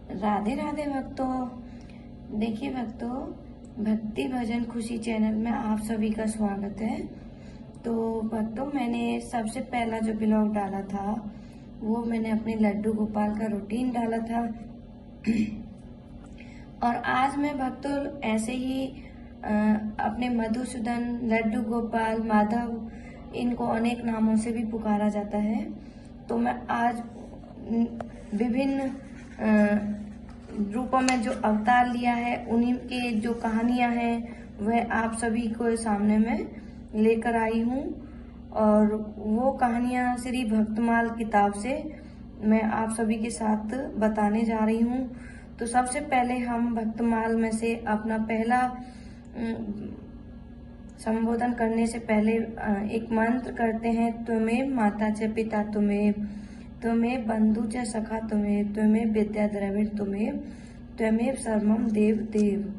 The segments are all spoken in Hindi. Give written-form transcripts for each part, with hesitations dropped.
राधे राधे भक्तों। देखिए भक्तों, भक्ति भजन खुशी चैनल में आप सभी का स्वागत है। तो भक्तों, मैंने सबसे पहला जो ब्लॉग डाला था वो मैंने अपने लड्डू गोपाल का रूटीन डाला था। और आज मैं भक्तों ऐसे ही अपने मधुसूदन, लड्डू गोपाल, माधव, इनको अनेक नामों से भी पुकारा जाता है। तो मैं आज विभिन्न रूपों में जो अवतार लिया है उन्हीं के जो कहानियां हैं वह आप सभी को सामने में लेकर आई हूँ। और वो कहानियां श्री भक्तमाल किताब से मैं आप सभी के साथ बताने जा रही हूँ। तो सबसे पहले हम भक्तमाल में से अपना पहला संबोधन करने से पहले एक मंत्र करते हैं। त्वमेव माता च पिता त्वमेव बंधु च सखा त्वमेव विद्या द्रविड़ त्वमेव सर्वम देव देव।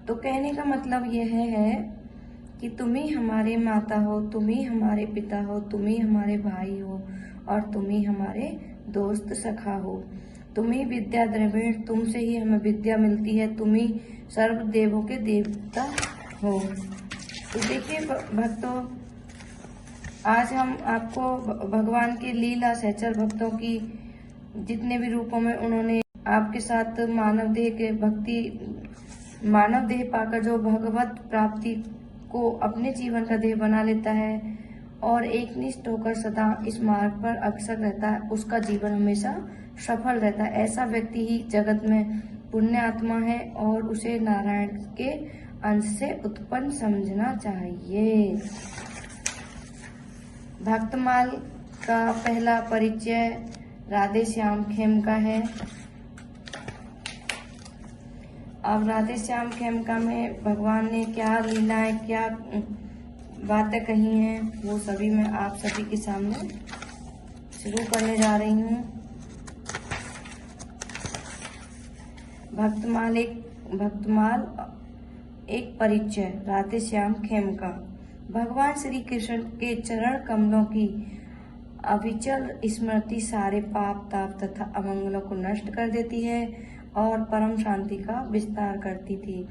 तो कहने का मतलब यह है कि तुम ही हमारे माता हो, तुम ही हमारे पिता हो, तुम ही हमारे भाई हो और तुम ही हमारे दोस्त सखा हो। तुम ही विद्या द्रविड़, तुमसे ही हमें विद्या मिलती है, तुम ही सर्व देवों के देवता हो। तो देखिए भक्तों, आज हम आपको भगवान के लीला सहचर भक्तों की जितने भी रूपों में उन्होंने आपके साथ मानव देह पाकर जो भगवत प्राप्ति को अपने जीवन का देह बना लेता है और एकनिष्ठ होकर सदा इस मार्ग पर अग्रसर रहता है, उसका जीवन हमेशा सफल रहता है। ऐसा व्यक्ति ही जगत में पुण्य आत्मा है और उसे नारायण के अंश से उत्पन्न समझना चाहिए। भक्तमाल का पहला परिचय राधे श्याम खेमका है। अब राधे श्याम खेमका में भगवान ने क्या लीलाएं, क्या बातें कही हैं, वो सभी मैं आप सभी के सामने शुरू करने जा रही हूँ। भक्तमाल एक परिचय राधे श्याम खेमका। भगवान श्री कृष्ण के चरण कमलों की अविचल स्मृति सारे पाप ताप तथा अमंगलों को नष्ट कर देती है और परम शांति का विस्तार करती थी।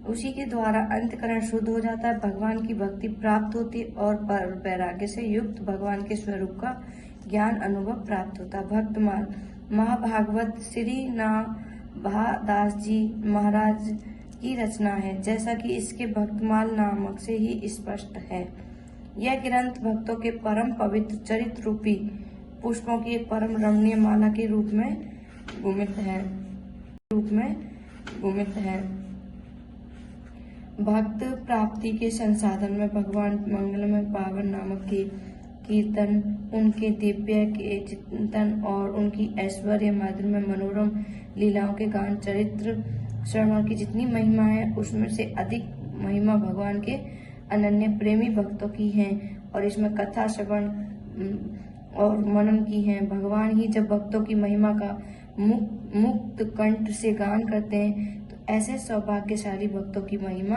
उसी के द्वारा अंतःकरण शुद्ध हो जाता है, भगवान की भक्ति प्राप्त होती और वैराग्य से युक्त भगवान के स्वरूप का ज्ञान अनुभव प्राप्त होता। भक्तमाल महाभागवत श्री दास जी महाराज की रचना है, जैसा कि इसके भक्तमाल नामक से ही स्पष्ट है। यह ग्रंथ भक्तों के परम पवित्र चरित्र रूपी पुष्पों की एक परम रमणीय माला के रूप में गुमित है। भक्त प्राप्ति के संसाधन में भगवान मंगलमय पावन नामक के कीर्तन, उनके दिव्य के चिंतन और उनकी ऐश्वर्य माधुर्य में मनोरम लीलाओं के गान, चरित्र श्रवण की जितनी महिमा है उसमें से अधिक महिमा भगवान के अनन्य प्रेमी भक्तों की है और इसमें कथा श्रवण और मनन की है। भगवान ही जब भक्तों की महिमा का मुक्त कंठ से गान करते हैं तो ऐसे सौभाग्यशाली भक्तों की महिमा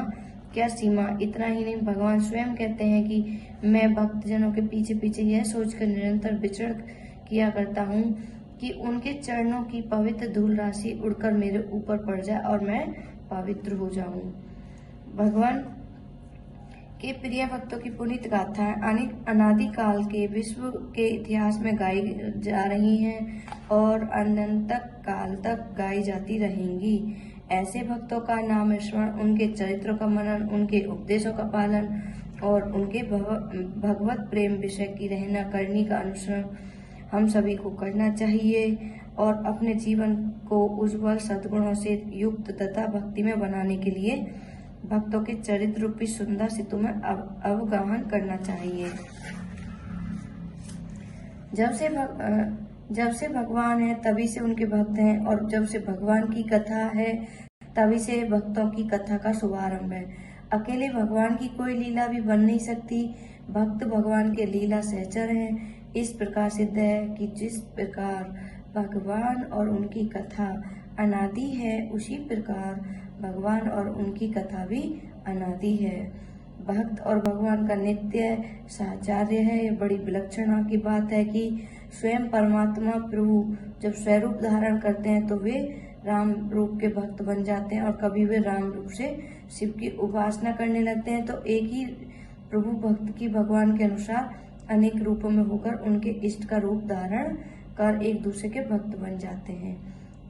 क्या सीमा। इतना ही नहीं, भगवान स्वयं कहते हैं कि मैं भक्तजनों के पीछे पीछे यह सोचकर निरंतर विचरण किया करता हूँ कि उनके चरणों की पवित्र धूल राशि उड़कर मेरे ऊपर पड़ जाए और मैं पवित्र हो जाऊं। भगवान के प्रिय भक्तों की पुनीत गाथाएं अनादिकाल के विश्व के इतिहास में गाई जा रही हैं और अनंत काल तक गाई जाती रहेंगी। ऐसे भक्तों का नाम स्मरण, उनके चरित्रों का मनन, उनके उपदेशों का पालन और उनके भगवत प्रेम विषय की रहना करनी का अनुसरण हम सभी को करना चाहिए और अपने जीवन को उज्जवल सद्गुणों से युक्त तथा भक्ति में बनाने के लिए भक्तों के चरित्र रूपी सुंदर सेतु में अवगाहन करना चाहिए। जब से भगवान है तभी से उनके भक्त हैं और जब से भगवान की कथा है तभी से भक्तों की कथा का शुभारंभ है। अकेले भगवान की कोई लीला भी बन नहीं सकती, भक्त भगवान के लीला सहचर हैं। इस प्रकार सिद्ध है कि जिस प्रकार भगवान और उनकी कथा अनादि है उसी प्रकार भगवान और उनकी कथा भी अनादि है। भक्त और भगवान का नित्य साहचर्य है। यह बड़ी विलक्षणता की बात है कि स्वयं परमात्मा प्रभु जब स्वरूप धारण करते हैं तो वे राम रूप के भक्त बन जाते हैं और कभी वे राम रूप से शिव की उपासना करने लगते हैं। तो एक ही प्रभु भक्त की भगवान के अनुसार अनेक रूपों में होकर उनके इष्ट का रूप धारण कर एक दूसरे के भक्त बन जाते हैं,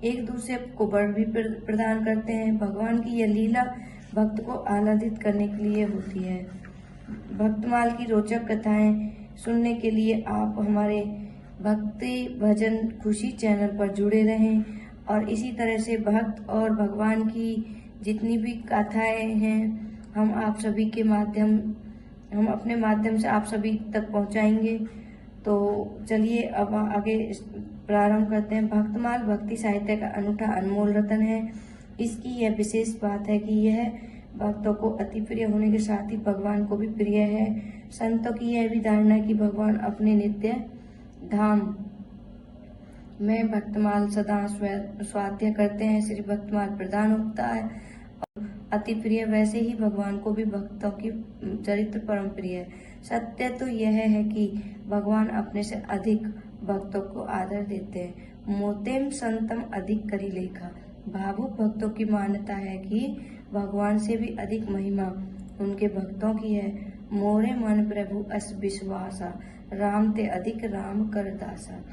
एक दूसरे को वर भी प्रदान करते हैं। भगवान की यह लीला भक्त को आह्लादित करने के लिए होती है। भक्तमाल की रोचक कथाएं सुनने के लिए आप हमारे भक्ति भजन खुशी चैनल पर जुड़े रहें और इसी तरह से भक्त और भगवान की जितनी भी कथाएं हैं हम अपने माध्यम से आप सभी तक पहुंचाएंगे। तो चलिए अब आगे प्रारंभ करते हैं। भक्तमाल भक्ति साहित्य का अनूठा अनमोल रत्न है। इसकी यह विशेष बात है कि यह भक्तों को अति प्रिय होने के साथ ही भगवान को भी प्रिय है। संतों की यह भी धारणा है कि भगवान अपने नित्य धाम में भक्तमाल सदा स्वाध्याय करते हैं। श्री भक्तमाल प्रदान होता है और अति प्रिय, वैसे ही भगवान को भी भक्तों की चरित्र परम प्रिय है। सत्य तो यह है कि भगवान अपने से अधिक भक्तों को आदर देते हैं। मोतेम संतम अधिक करी लेखा। भावुक भक्तों की मान्यता है कि भगवान से भी अधिक महिमा उनके भक्तों की है। मोरे मन प्रभु अस विश्वासा, राम ते अधिक राम कर दासा।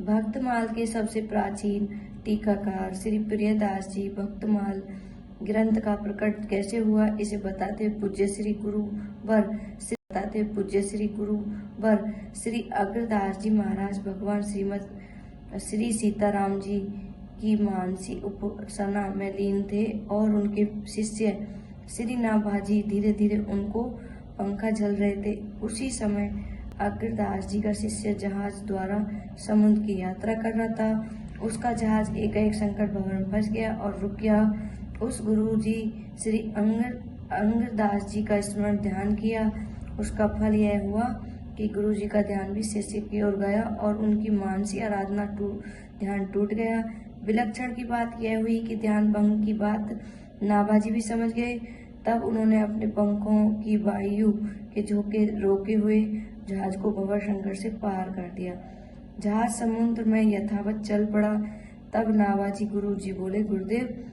भक्तमाल के सबसे प्राचीन टीकाकार श्री प्रियदास जी भक्तमाल ग्रंथ का प्रकट कैसे हुआ, इसे बताते पूज्य श्री गुरुवर श्री अग्रदास जी महाराज भगवान श्री सीताराम जी की मानसी उपासना में लीन थे और उनके शिष्य श्री नाभाजी धीरे धीरे उनको पंखा झल रहे थे। उसी समय अग्रदास जी का शिष्य जहाज द्वारा समुद्र की यात्रा कर रहा था। उसका जहाज एक संकट भंवर में फंस गया और रुक गया। उस गुरु जी श्री अंगदास जी का स्मरण ध्यान किया। उसका फल यह हुआ कि गुरु जी का ध्यान भी शिष्य की ओर गया और उनकी मानसी आराधना ध्यान टूट गया। विलक्षण की बात यह हुई कि ध्यान भंग की बात नाभाजी भी समझ गए। तब उन्होंने अपने पंखों की वायु के झोंके रोके हुए जहाज को भंवर संकट से पार कर दिया। जहाज समुद्र में यथावत चल पड़ा। तब नाभाजी गुरु जी बोले, गुरुदेव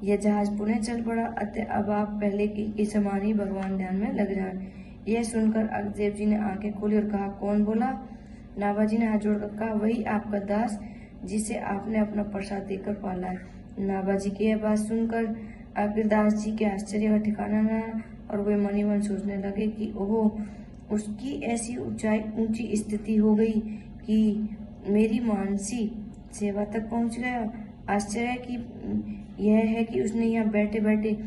यह जहाज पुनः चल पड़ा, अतः अब आप पहले की समान ही भगवान ध्यान में लग जाएं। यह सुनकर अग्रदेव जी ने आंखें खोली और कहा, कौन बोला? नाभाजी ने हाथ जोड़कर कहा, वही आपका दास जिसे आपने अपना प्रसाद देकर पाला है। नाभाजी की यह बात सुनकर अग्रदास जी के आश्चर्य का ठिकाना न रहा और वे मनी मन सोचने लगे कि ओह, उसकी ऐसी ऊंची स्थिति हो गई कि मेरी मानसी सेवा तक पहुंच गया। आश्चर्य की यह है कि उसने यहाँ बैठे बैठे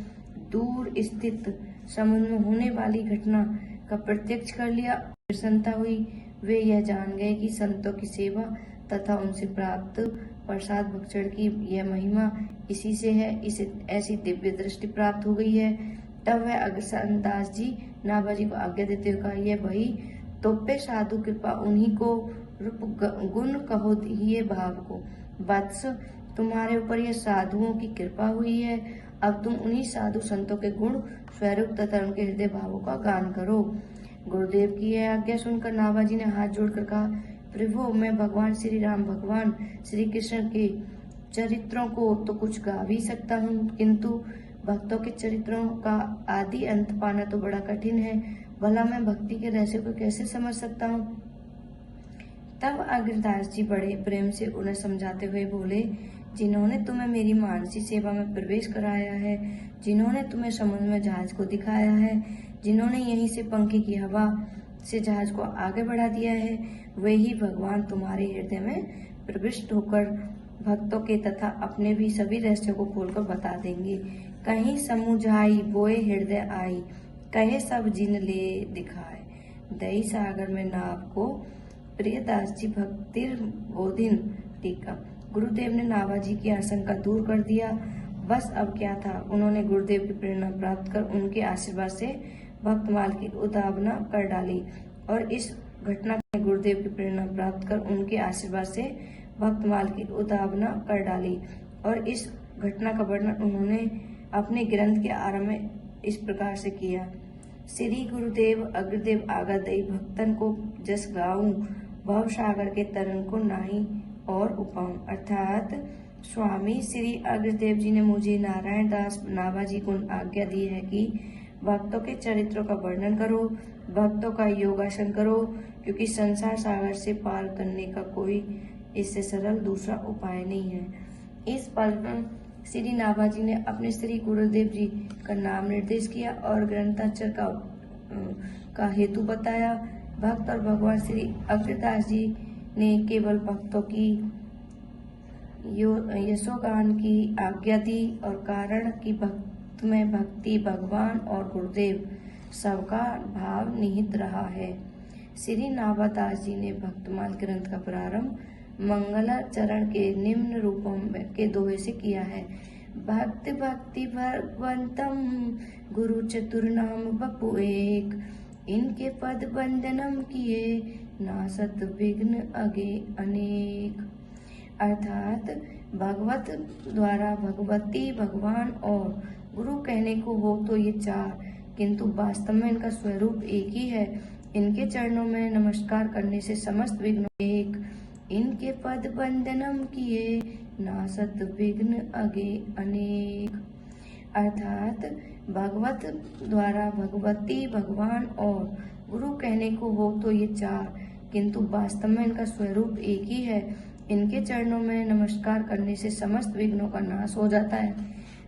दूर स्थित समुद्र में होने वाली घटना का प्रत्यक्ष कर लिया। प्रसन्नता हुई। वे यह जान गए कि संतों की सेवा तथा उनसे प्राप्त प्रसाद भक्षण की यह महिमा इसी से है। इसे ऐसी दिव्य दृष्टि प्राप्त हो गई है। तब वह अग्रदास जी नाभाजी को आज्ञा देते हुए कहा, यह वही तोपे साधु कृपा उन्हीं को रूप गुण कहो ये भाव को। वत्स, तुम्हारे ऊपर यह साधुओं की कृपा हुई है। अब तुम उन्हीं साधु संतों के गुण स्वरूप तथा उनके हृदय भावों का गान करो। गुरुदेव की यह आज्ञा सुनकर नाभाजी ने हाथ जोड़कर कहा, प्रभु मैं भगवान श्री राम भगवान श्री कृष्ण के चरित्रों को तो कुछ गा भी सकता हूँ, किंतु भक्तों के चरित्रों का आदि अंत पाना तो बड़ा कठिन है। भला मैं भक्ति के रहस्य को कैसे समझ सकता हूँ? तब अग्रदास जी बड़े प्रेम से उन्हें समझाते हुए बोले, जिन्होंने तुम्हें मेरी मानसी सेवा में प्रवेश कराया है, जिन्होंने तुम्हें समुद्र में जहाज को दिखाया है, जिन्होंने यहीं से पंखे की हवा से जहाज को आगे बढ़ा दिया है, वे ही भगवान तुम्हारे हृदय में प्रविष्ट होकर भक्तों के तथा अपने भी सभी रहस्यों को खोलकर बता देंगे। कहीं समुझाई बोए हृदय आई, कहे सब जिन ले दिखाए, दही सागर में नाव को प्रियदास जी भक्तिर बोधिन टीका। गुरुदेव ने नाभाजी की आशंका दूर कर दिया। बस अब क्या था, उन्होंने गुरुदेव की प्रेरणा प्राप्त कर उनके आशीर्वाद से भक्तमाल की उद्भावना कर डाली और इस घटना में गुरुदेव की प्रेरणा प्राप्त कर उनके आशीर्वाद से भक्तमाल की उद्भावना कर डाली और इस घटना का वर्णन उन्होंने अपने ग्रंथ के आरंभ में इस प्रकार से किया। श्री गुरुदेव अग्रदेव आगा दई भक्तन को जस गाऊं, भव सागर के तरन को नाही और उपाऊं। अर्थात स्वामी श्री अग्रदेव जी ने मुझे नारायण दास नाभाजी को आज्ञा दी है कि भक्तों के चरित्रों का वर्णन करो, भक्तों का योगासन करो, क्योंकि संसार सागर से पार उतरने का कोई इससे सरल दूसरा उपाय नहीं है। इस पल में श्री नाभाजी ने अपने श्री गुरुदेव जी का नाम निर्देश किया और ग्रंथाक्षर का हेतु बताया। भक्त और भगवान श्री अग्रदास जी ने केवल भक्तों की यशोगान की आज्ञा दी और कारण कि भक्त में भक्ति, भगवान और गुरुदेव सबका भाव निहित रहा है। श्री नाभादास जी ने भक्तमाल ग्रंथ का प्रारंभ मंगलाचरण के निम्न रूपों के दोहे से किया है। भक्ति भक्ति भगवंतम गुरु चतुर नाम बपु एक, इनके पद वंदनम किए नासत विघ्न अगे अनेक। अर्थात भगवत द्वारा भगवती, भगवान और गुरु कहने को हो तो ये चार, किंतु वास्तव में इनका स्वरूप एक ही है। इनके चरणों में नमस्कार करने से समस्त विघ्न एक, इनके पद वंदनम किए नासत विघ्न अगे अनेक। अर्थात भगवत द्वारा भगवती, भगवान और गुरु कहने को हो तो ये चार, किंतु वास्तव में इनका स्वरूप एक ही है। इनके चरणों में नमस्कार करने से समस्त विघ्नों का नाश हो जाता है।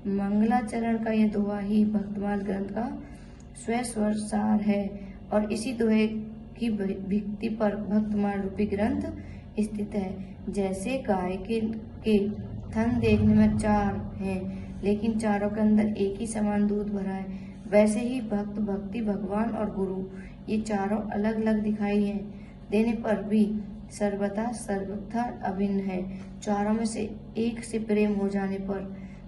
मंगलाचरण का यह दोहा ही भक्तमाल ग्रंथ का स्वस्वर सार है और इसी दोहे की भित्ति पर भक्तमाल रूपी ग्रंथ स्थित है। जैसे गाय के थन देखने में चार हैं, लेकिन चारों के अंदर एक ही समान दूध भरा है, वैसे ही भक्त, भक्ति, भगवान और गुरु ये चारों अलग अलग दिखाई देने पर भी सर्वथा अभिन्न है। चारों में से एक से प्रेम हो जाने पर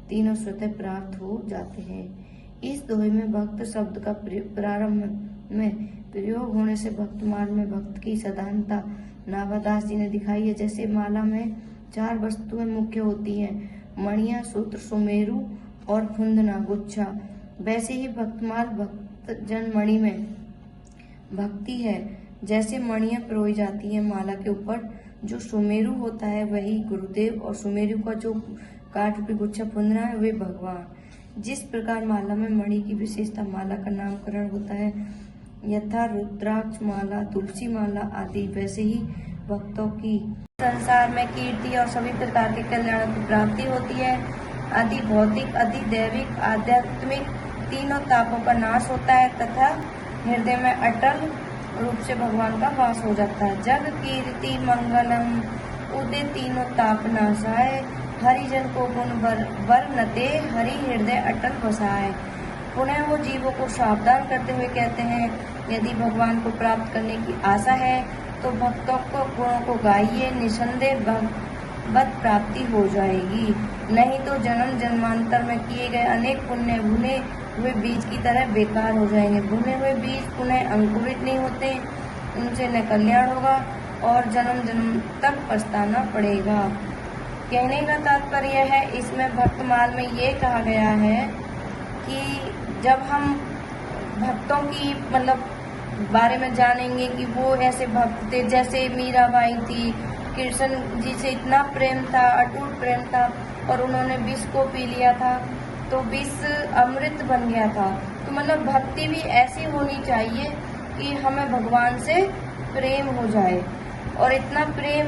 तीनों स्वतः प्राप्त हो जाते हैं। इस दोहे में भक्त शब्द का प्रारंभ में प्रयोग होने से भक्तमाल में भक्त की सदानता नाभादास जी ने दिखाई है। जैसे माला में चार वस्तुएं मुख्य होती हैं, मणिया, सूत्र, सुमेरु और फुंदना, गुच्छा, वैसे ही भक्तमाल भक्त जन मणि में भक्ति है। जैसे मणियां पिरोई जाती है माला के ऊपर, जो सुमेरु होता है वही गुरुदेव और सुमेरु का जो काठ रूपी गुच्छा फुंदना है वे भगवान। जिस प्रकार माला में मणि की विशेषता माला का नामकरण होता है, यथा रुद्राक्ष माला, तुलसी माला आदि, वैसे ही भक्तों की संसार में कीर्ति और सभी प्रकार के कल्याण की प्राप्ति होती है। आदि भौतिक, आदि दैविक, आध्यात्मिक तीनों तापों का नाश होता है तथा हृदय में अटल रूप से भगवान का वास हो जाता है। जग कीर्ति मंगलम उदय तीनों ताप नाशाय, हरिजन को गुण वर्णते हरि हृदय अटल बसाए। पुनः वो जीवों को सावधान करते हुए कहते हैं, यदि भगवान को प्राप्त करने की आशा है तो भक्तों को गुणों को गाइए, निसंदेह भगवत प्राप्ति हो जाएगी। नहीं तो जन्म जन्मांतर में किए गए अनेक पुण्य भुने हुए बीज की तरह बेकार हो जाएंगे। भुने हुए बीज पुनः अंकुरित नहीं होते, उनसे न कल्याण होगा और जन्म जन्म तक पछताना पड़ेगा। कहने का तात्पर्य है, इसमें भक्तमाल में ये कहा गया है कि जब हम भक्तों की बारे में जानेंगे कि वो ऐसे भक्त थे, जैसे मीराबाई थी, कृष्ण जी से इतना प्रेम था, अटूट प्रेम था और उन्होंने विष को पी लिया था तो विष अमृत बन गया था। तो भक्ति भी ऐसी होनी चाहिए कि हमें भगवान से प्रेम हो जाए और इतना प्रेम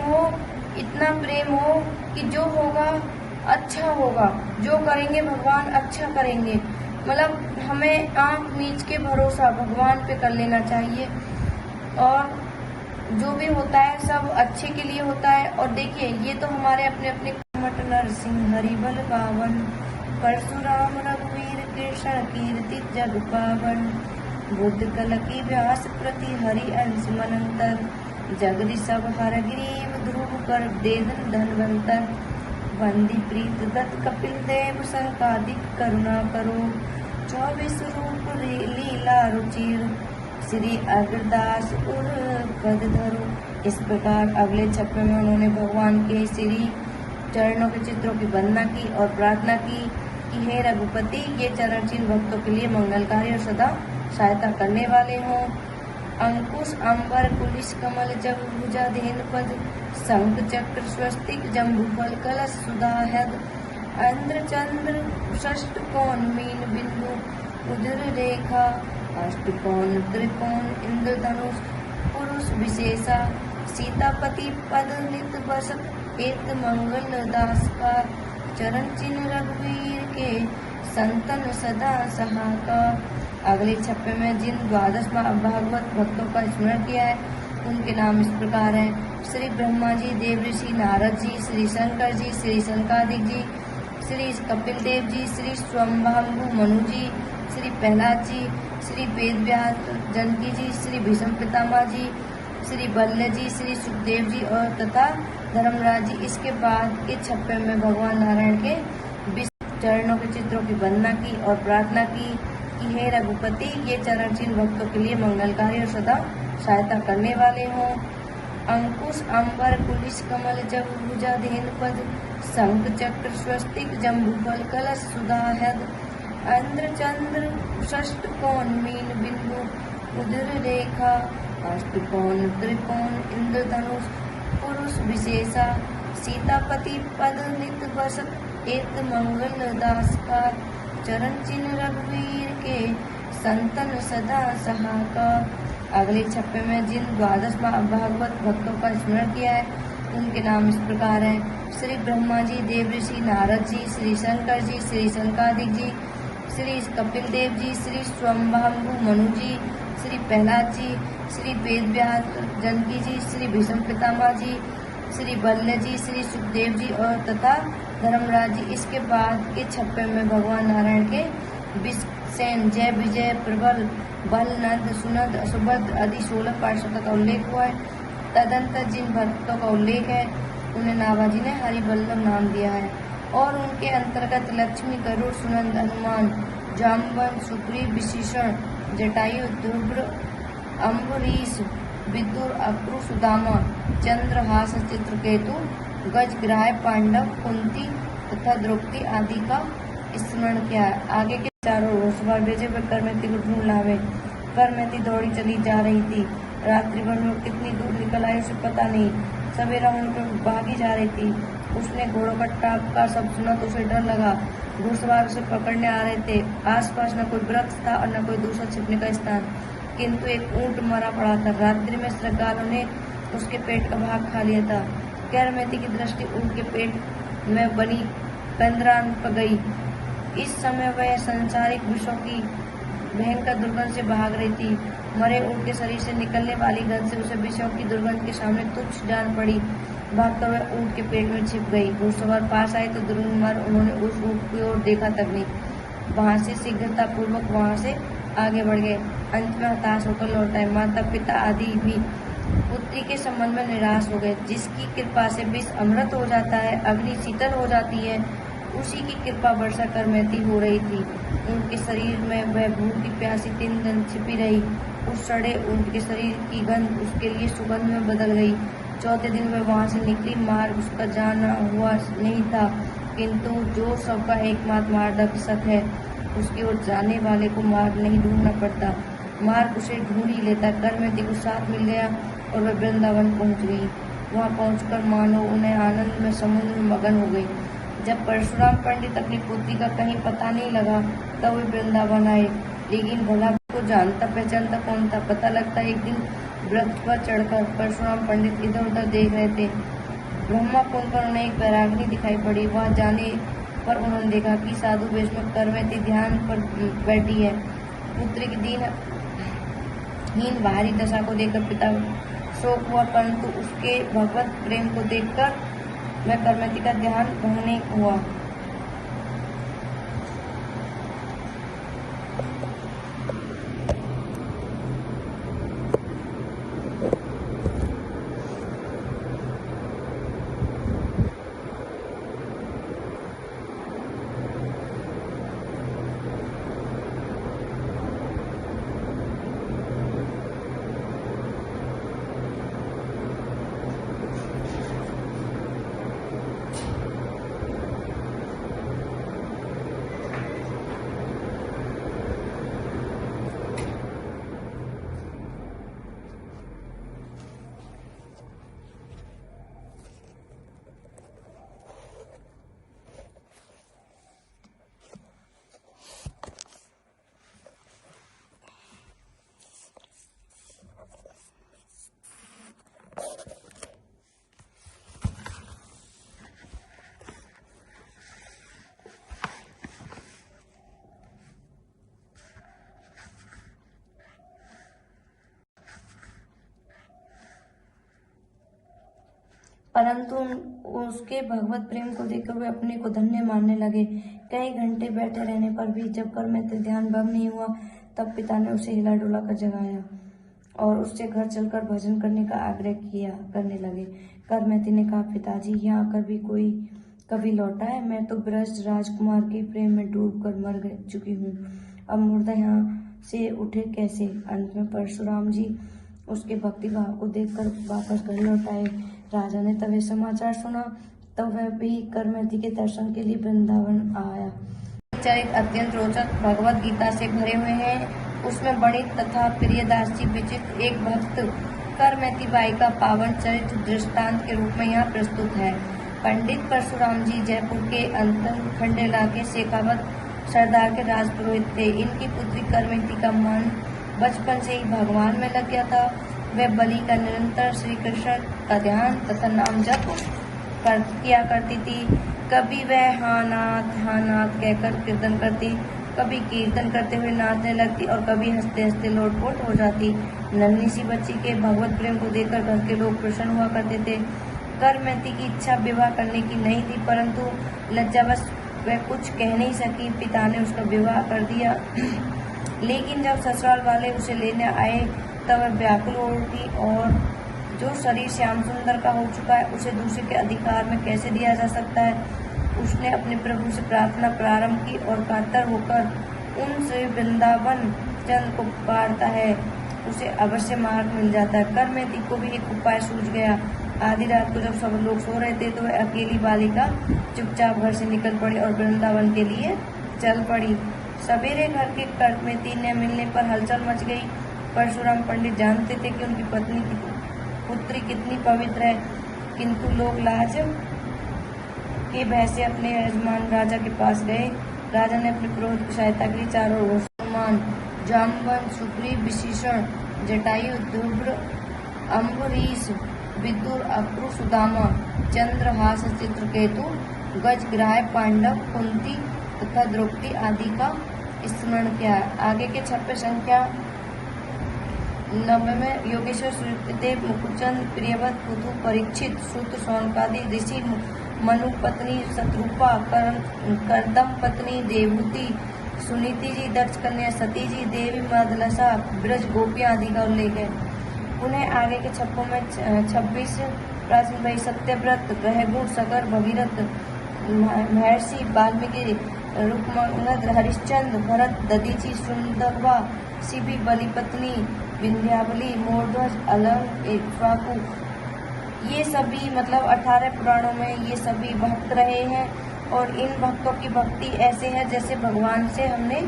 हो कि जो होगा अच्छा होगा, जो करेंगे भगवान अच्छा करेंगे। हमें आंख मीच के भरोसा भगवान पे कर लेना चाहिए और जो भी होता है सब अच्छे के लिए होता है। और देखिए, ये तो हमारे अपने अपने मट नरसिंह हरिबल पावन, परशुराम रघुवीर कृष्ण कीर्ति जग पावन, बुद्ध कल की व्यास प्रति हरि अंश मनंतर, जगदि सब हर ग्रीव ध्रुव कर देहन धनवंतर, वंदी प्रीत दत्त कपिल देव संकादिक करुणा करो, 24 रूप लीला रुचिर श्री अग्रदास उर पद धरो। इस प्रकार अगले छप्पे में उन्होंने भगवान के श्री चरणों के चित्रों की वंदना की और प्रार्थना की कि हे रघुपति, ये चरण चिन्ह भक्तों के लिए मंगलकारी और सदा सहायता करने वाले हों। अंकुश अंबर कुलिश कमल जब भुजा धेन पद शंख चक्र स्वस्तिक जम्बूफल कलश सुधाहद इंद्र चंद्र षष्ठ कोण मीन बिंदु उदर रेखा अष्टकोण त्रिकोण इंद्रधनुष पुरुष विशेषा सीतापति पद नित बसत एक मंगल दास का चरण चिन्ह रघुवीर के संतन सदा सहाकार। अगले छप्पे में जिन द्वादश भागवत भक्तों का स्मरण किया है उनके नाम इस प्रकार हैं। श्री ब्रह्मा जी, देव ऋषि नारद जी, श्री शंकर जी, श्री शंकादिक जी, श्री कपिल देव जी, श्री स्वयंभू मनु जी, श्री प्रहलाद जी, श्री वेदव्यास जनकी जी, श्री भीष्म पितामह जी, श्री बल्ल जी, श्री सुखदेव जी और तथा धर्मराज जी। इसके बाद के छप्पे में भगवान नारायण के 20 चरणों के चित्रों की वंदना की और प्रार्थना की कि हे रघुपति, ये चरण चिन्ह भक्तों के लिए मंगलकारी और सदा सहायता करने वाले हों। अंकुश अंबर कुलिश कमल जब भुजा धेन पद शंख चक्र स्वस्तिक जम्बूफल कलश सुधाहद इंद्र चंद्र षष्ठ कोण मीन बिंदु उदर रेखा अष्टकोण त्रिकोण इंद्रधनुष पुरुष विशेषा सीतापति पद नित बसत एक मंगल दास का चरण चिन्ह रघुवीर के संतन सदा सहाकार। अगले छप्पे में जिन द्वादश भागवत भक्तों का स्मरण किया है उनके नाम इस प्रकार हैं। श्री ब्रह्मा जी, देव ऋषि नारद जी, श्री शंकर जी, श्री शंकादिक जी, श्री कपिल देव जी, श्री स्वयंभू मनु जी, श्री प्रहलाद जी, श्री वेदव्यास जनकी जी, श्री भीष्म पितामह जी, श्री बल्ल जी, श्री सुखदेव जी और तथा धर्मराज जी। इसके बाद के छप्पे में भगवान नारायण के विषसेन, जय विजय, प्रबल, बल, नंद, सुनंद, सुभद्र आदि 16 पार्षदों का उल्लेख हुआ है। तदंतर जिन भक्तों का उल्लेख है उन्हें नाभाजी ने हरिवल्लभ नाम दिया है और उनके अंतर्गत लक्ष्मी, गरुड़, सुनंद, हनुमान, जाम्बन, सुग्रीव, विभीषण, जटायु, ध्रुव, अम्बरीश, विदुर, अक्रू, सुदामा, चंद्रहास, चित्रकेतु, गजग्राह, पांडव, कुंती तथा द्रौपदी आदि का स्मरण किया है। आगे के चारों ओर सवार भेजे हुए करमेती को ढूंढ लावे। करमेती दौड़ी चली जा रही थी। रात्रि भर में कितनी दूर निकल आई उसे पता नहीं। सवेरा होने पर भागी जा रही थी। उसने घोड़ों का टाप का सब सुना तो उसे डर लगा। घुड़सवार उसे पकड़ने आ रहे थे। आसपास न कोई वृक्ष था और न कोई दूसरा छिपने का स्थान, किंतु एक ऊंट मरा पड़ा था। रात्रि में श्रद्धालुओं ने उसके पेट का भाग खा लिया था। करमेती की दृष्टि ऊंट के पेट में बनी कंदरान पर गई। इस समय वह सांसारिक विषयों की भयंकर दुर्गंध से भाग रही थी। मरे ऊंट के शरीर से निकलने वाली गंध से उसे विषयों की दुर्गंध के सामने तुच्छ जान पड़ी। भागकर वह ऊंट के पेट में छिप गई। घुड़सवार पास आए तो दुर्गंध मार उन्होंने उस ऊंट की ओर देखा तक नहीं। वहां से शीघ्रता पूर्वक वहां से आगे बढ़ गए। अंत में हताश होकर लौट आए। माता पिता आदि भी पुत्री के संबंध में निराश हो गए। जिसकी कृपा से विष अमृत हो जाता है, अग्नि शीतल हो जाती है, उसी की कृपा वर्षा करमेती हो रही थी। उनके शरीर में वह भूखी प्यासी 3 दिन छिपी रही। उस सड़े ऊंट के शरीर की गंध उसके लिए सुगंध में बदल गई। चौथे दिन वह वहां से निकली। मार्ग उसका जाना हुआ नहीं था, किंतु जो सबका एकमात्र मार्गदर्शक है उसकी ओर जाने वाले को मार्ग नहीं ढूंढना पड़ता, मार्ग उसे ढूंढ ही लेता। करमेती को साथ मिल गया और वह वृंदावन पहुंच गई। वहां पहुंचकर मानो उन्हें आनंद में समुद्र में मगन हो गई। जब परशुराम पंडित अपनी पुत्री का कहीं पता नहीं लगा तब वे वृंदावन आए, लेकिन भला को जानता पहचानता कौन था। पता लगता एक दिन वृक्ष पर चढ़कर परशुराम पंडित इधर उधर देख रहे थे। ब्रह्मा कुंड पर उन्हें एक बैराग्नि दिखाई पड़ी। वहां जाने पर उन्होंने देखा कि साधु वेश में करमेती ध्यान पर बैठी है। पुत्री की दीनहीन बाहरी दशा को देखकर पिता शोक हुआ, परंतु उसके भगवत प्रेम को देखकर वह करमेती का ध्यान भंगने हुआ। परंतु उसके भगवत प्रेम को देखकर वे अपने को धन्य मानने लगे। कई घंटे बैठे रहने पर भी जब कर में ध्यान भंग नहीं हुआ, तब पिता ने उसे हिला डुला कर जगाया और उससे घर चलकर भजन करने का आग्रह करने लगे। करमेती ने कहा, पिताजी, यहाँ आकर भी कोई कभी लौटा है? मैं तो ब्रज राजकुमार के प्रेम में डूबकर मर चुकी हूँ। अब मुर्दा यहाँ से उठे कैसे? अंत में परशुराम जी उसके भक्ति भाव को देखकर वापस घर लौट आए। राजा ने तब समाचार सुना, तो वह भी करमेती के दर्शन के लिए वृंदावन आया। चरित्र अत्यंत रोचक भगवत गीता से भरे हुए हैं। उसमें बड़ी तथा प्रियदास जी विचित्र एक भक्त करमेती बाई का पावन चरित्र दृष्टांत के रूप में यहाँ प्रस्तुत है। पंडित परशुराम जी जयपुर के अंतर खंड इलाके शेखावत सरदार के राजपुरोहित थे। इनकी पुत्री करमेती का मन बचपन से ही भगवान में लग गया था। वह बलि का निरंतर श्री कृष्ण का ध्यान तथा नाम जप किया करती थी। कभी वह हाँ नाथ कहकर कीर्तन करती, कभी कीर्तन करते हुए नाचने लगती और कभी हंसते हंसते लोटपोट हो जाती। नन्ही सी बच्ची के भगवत प्रेम को देखकर घर के लोग प्रसन्न हुआ करते थे। करमेती की इच्छा विवाह करने की नहीं थी, परंतु लज्जावश वह कुछ कह नहीं सकी। पिता ने उसका विवाह कर दिया। लेकिन जब ससुराल वाले उसे लेने आए तब वह व्याकुल हो उठी और जो शरीर श्याम सुंदर का हो चुका है उसे दूसरे के अधिकार में कैसे दिया जा सकता है। उसने अपने प्रभु से प्रार्थना प्रारंभ की और कातर होकर उनसे वृंदावन चंद को पुकारता है, उसे अवश्य मार्ग मिल जाता है। करमेती को भी एक उपाय सूझ गया। आधी रात को जब सब लोग सो रहे थे तो वह अकेली बालिका चुपचाप घर से निकल पड़ी और वृंदावन के लिए चल पड़ी। सवेरे घर के करमेती ने मिलने पर हलचल मच गई। परशुराम पंडित जानते थे कि उनकी पुत्री कितनी पवित्र है, किंतु लोग लाज के भय से अपने यजमान राजा के पास गए। राजा ने अपने पुरोहित की सहायता के लिए चारों ओर हनुमान, जामवंत, सुग्रीव, विभीषण, जटायु, ध्रुव, अम्बरीश, विदुर, अक्रू, सुदामा, चंद्रहास, चित्रकेतु, गजग्राह, पांडव, कुंती तथा द्रौपदी आदि का स्मरण किया। आगे के छप्पे संख्या 90 में योगेश्वर, सूर्यदेव, मुकुचंद, प्रियव्रत, पुथु, परीक्षित, श्रुत, शौनकादि ऋषि, मनु पत्नी शत्रुपा, करदम पत्नी देवहूति, सुनीति जी, दक्ष कन्या सती जी, देवी मदलसा, ब्रज गोपियां आदि का उल्लेख है। उन्हें आगे के छप्पों में 26 प्राचीन भाई सत्यव्रत, ग्रहगुण, सगर, भगीरथ, महर्षि वाल्मीकि, रुक्मंगद, हरिश्चंद्र, भरत, दधीची, सुंदरवा, शिबी, बलिपत्नी, विंध्यावली, मोरध्वज, अलंग, इक्ष्वाकु, ये सभी मतलब 18 पुराणों में ये सभी भक्त रहे हैं। और इन भक्तों की भक्ति ऐसे है जैसे भगवान से हमने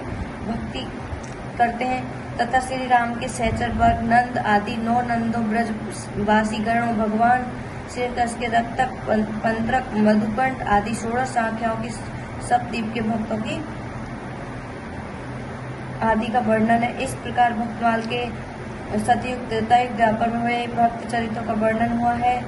भक्ति करते हैं। तथा श्री राम के सहचर वर्ग नंद आदि 9 नंदों, ब्रज वासी गण, भगवान श्री कृष्ण के रक्तक, पंत्रक, मधुकंठ आदि 16 शाखाओं की सप्तद्वीप के भक्तों की आदि का वर्णन है। इस प्रकार भक्तमाल के सतयुग, त्रेतायुग, द्वापर में हुए भक्त चरित्रों का वर्णन हुआ है।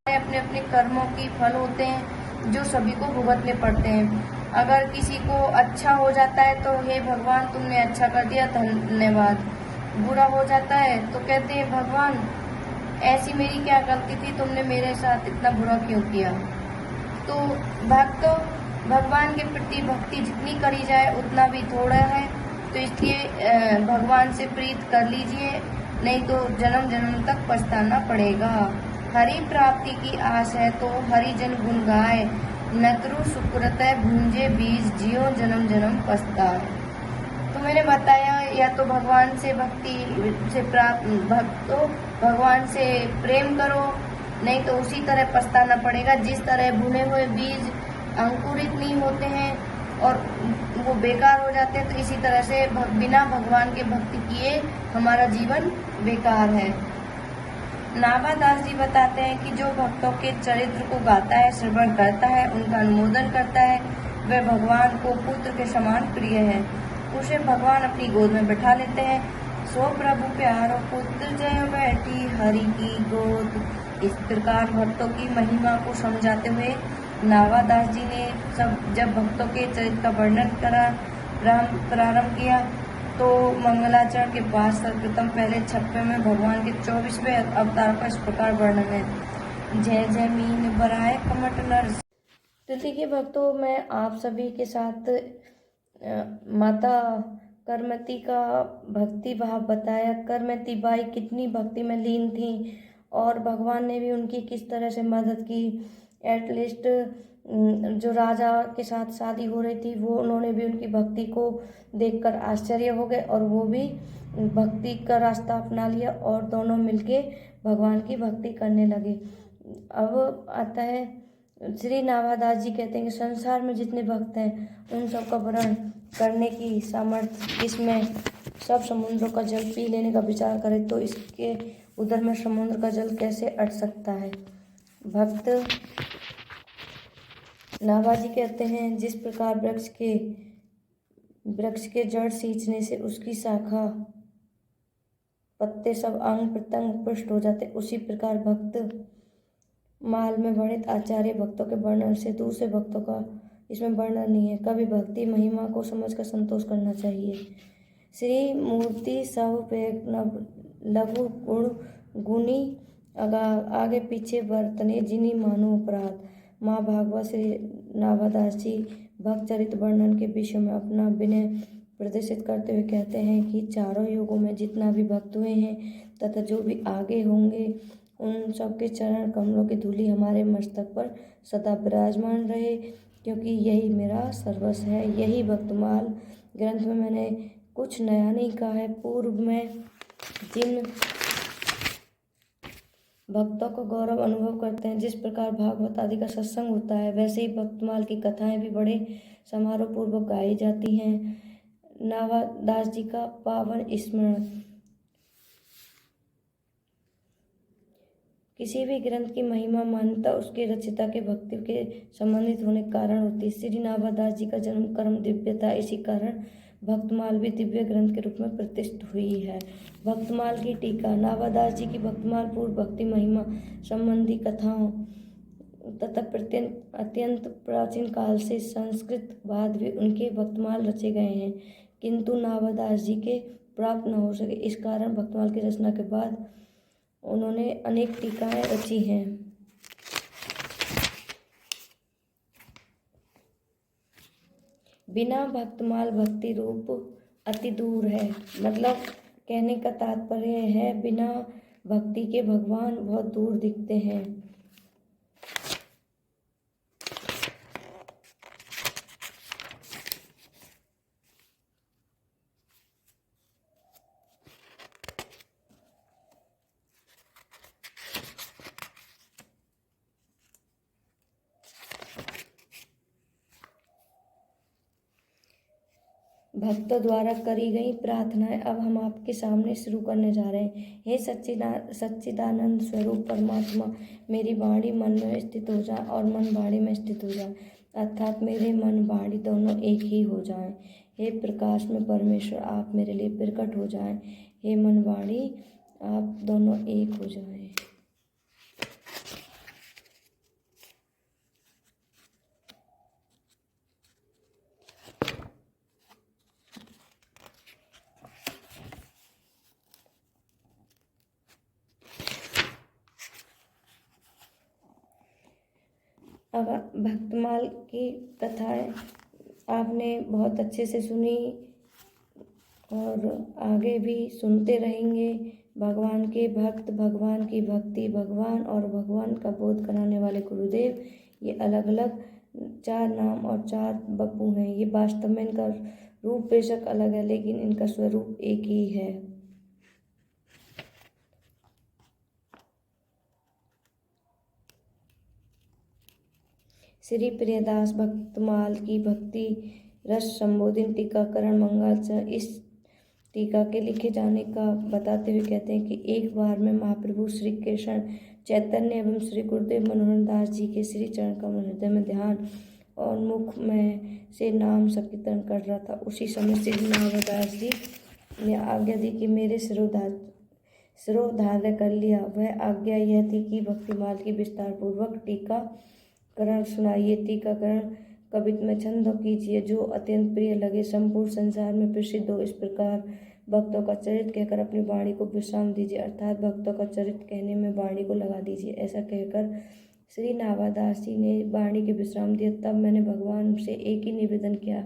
अपने अपने कर्मों की फल होते हैं जो सभी को भुगतने पड़ते हैं। अगर किसी को अच्छा हो जाता है तो हे भगवान तुमने अच्छा कर दिया, धन्यवाद। बुरा हो जाता है तो कहते हैं भगवान ऐसी मेरी क्या गलती थी, तुमने मेरे साथ इतना बुरा क्यों किया। तो भक्तों, भगवान के प्रति भक्ति जितनी करी जाए उतना भी थोड़ा है, तो इसलिए भगवान से प्रीत कर लीजिए, नहीं तो जन्म जन्म तक पछताना पड़ेगा। हरि प्राप्ति की आस है तो हरि जन गुण गाए, नतरु सुकृत भूंजे बीज, जियो जन्म जन्म पछताए। तो मैंने बताया या तो भगवान से भक्ति से प्राप्त भक्तों भगवान से प्रेम करो, नहीं तो उसी तरह पछताना पड़ेगा। जिस तरह भुने हुए बीज अंकुरित नहीं होते हैं और वो बेकार हो जाते हैं, तो इसी तरह से बिना भगवान के भक्ति किए हमारा जीवन बेकार है। नाभादास जी बताते हैं कि जो भक्तों के चरित्र को गाता है, श्रवण करता है, उनका अनुमोदन करता है, वह भगवान को पुत्र के समान प्रिय है। उसे भगवान अपनी गोद में बैठा लेते हैं। सो प्रभु प्यारो पुत्र जय बैठी हरि की गोद। इस प्रकार भक्तों की महिमा को समझाते हुए नावादास जी ने जब भक्तों के चरित्र का वर्णन प्रारंभ किया तो मंगलाचरण के बाद सर्वप्रथम पहले छप्पे में भगवान के 24वें अवतार का इस प्रकार वर्णन है। जय जय मीन बराए कमट नर। तो देखिए भक्तों, मैं आप सभी के साथ माता करमती का भक्ति भाव बताया। करमती बाई कितनी भक्ति में लीन थी और भगवान ने भी उनकी किस तरह से मदद की। एटलीस्ट जो राजा के साथ शादी हो रही थी वो उन्होंने भी उनकी भक्ति को देखकर आश्चर्य हो गए और वो भी भक्ति का रास्ता अपना लिया और दोनों मिलके भगवान की भक्ति करने लगे। अब आता है श्री नावादास जी कहते हैं कि संसार में जितने भक्त हैं उन सबका वर्णन करने की सामर्थ्य इसमें। सब समुद्रों का जल पी लेने का विचार करें तो इसके उधर में समुद्र का जल कैसे अट सकता है। भक्त नाभाजी कहते हैं जिस प्रकार वृक्ष के जड़ सींचने से उसकी शाखा पत्ते सब अंग प्रत्यंग पुष्ट हो जाते, उसी प्रकार भक्त माल में वर्णित आचार्य भक्तों के वर्णन से दूसरे भक्तों का इसमें वर्णन नहीं है। कभी भक्ति महिमा को समझकर संतोष करना चाहिए। श्री मूर्ति सब वैष्णव लघु गुण गुणी आगे पीछे बरतने जिन्हीं मानो अपराध। माँ भागवत श्री नावादास जी भक्त चरित्र वर्णन के विषय में अपना विनय प्रदर्शित करते हुए कहते हैं कि चारों युगों में जितना भी भक्त हुए हैं तथा जो भी आगे होंगे उन सबके चरण कमलों की धूलि हमारे मस्तक पर सदा विराजमान रहे, क्योंकि यही मेरा सर्वस्व है। यही भक्तमाल ग्रंथ में मैंने कुछ नया नहीं कहा है। पूर्व में जिन भक्तों को गौरव अनुभव करते हैं, जिस प्रकार भागवत आदि का सत्संग होता है, वैसे ही भक्तमाल की कथाएं भी बड़े समारोह पूर्वक गाई जाती हैं। नावादास जी का पावन स्मरण। किसी भी ग्रंथ की महिमा मान्यता उसके रचयिता के भक्ति के संबंधित होने के कारण होती है। श्री नावादास जी का जन्म कर्म दिव्य था, इसी कारण भक्तमाल भी दिव्य ग्रंथ के रूप में प्रतिष्ठित हुई है। भक्तमाल की टीका। नावादास जी की भक्तमाल पूर्व भक्ति महिमा संबंधी कथाओं तथा अत्यंत प्राचीन काल से संस्कृत बाद भी उनके भक्तमाल रचे गए हैं, किंतु नावादास जी के प्राप्त न हो सके। इस कारण भक्तमाल की रचना के बाद उन्होंने अनेक टीकाएं रची हैं। बिना भक्तमाल भक्ति रूप अति दूर है। मतलब कहने का तात्पर्य है बिना भक्ति के भगवान बहुत दूर दिखते हैं। भक्तों द्वारा करी गई प्रार्थनाएं अब हम आपके सामने शुरू करने जा रहे हैं। हे सच्चिदानंद स्वरूप परमात्मा, मेरी वाणी मन में स्थित हो जाए और मन वाणी में स्थित हो जाए, अर्थात मेरे मन वाणी दोनों एक ही हो जाएं। हे प्रकाश में परमेश्वर, आप मेरे लिए प्रकट हो जाएं। हे मन वाणी, आप दोनों एक हो जाएं। अब भक्तमाल की कथाएं आपने बहुत अच्छे से सुनी और आगे भी सुनते रहेंगे। भगवान के भक्त, भगवान की भक्ति, भगवान और भगवान का बोध कराने वाले गुरुदेव, ये अलग अलग 4 नाम और 4 बप्पू हैं। ये वास्तव में इनका रूप बेशक अलग है लेकिन इनका स्वरूप एक ही है। श्री प्रियदास भक्तमाल की भक्ति रस संबोधित टीकाकरण मंगलाचरण इस टीका के लिखे जाने का बताते हुए कहते हैं कि एक बार में महाप्रभु श्री कृष्ण चैतन्य एवं श्री गुरुदेव मनोहर दास जी के श्री चरण कमल हृदय में ध्यान और मुख में से नाम संकीर्तन कर रहा था। उसी समय श्री नावादास जी ने आज्ञा दी कि मेरे सिरोधार्य कर लिया। वह आज्ञा यह थी कि भक्तिमाल की विस्तार पूर्वक टीका टीकाकरण सुनाइए। टीकाकरण कवित्व में छंद कीजिए जो अत्यंत प्रिय लगे, संपूर्ण संसार में प्रसिद्ध हो। इस प्रकार भक्तों का चरित्र कहकर अपनी वाणी को विश्राम दीजिए, अर्थात भक्तों का चरित्र कहने में वाणी को लगा दीजिए। ऐसा कहकर श्री नावादास जी ने वाणी के विश्राम दिया। तब मैंने भगवान से एक ही निवेदन किया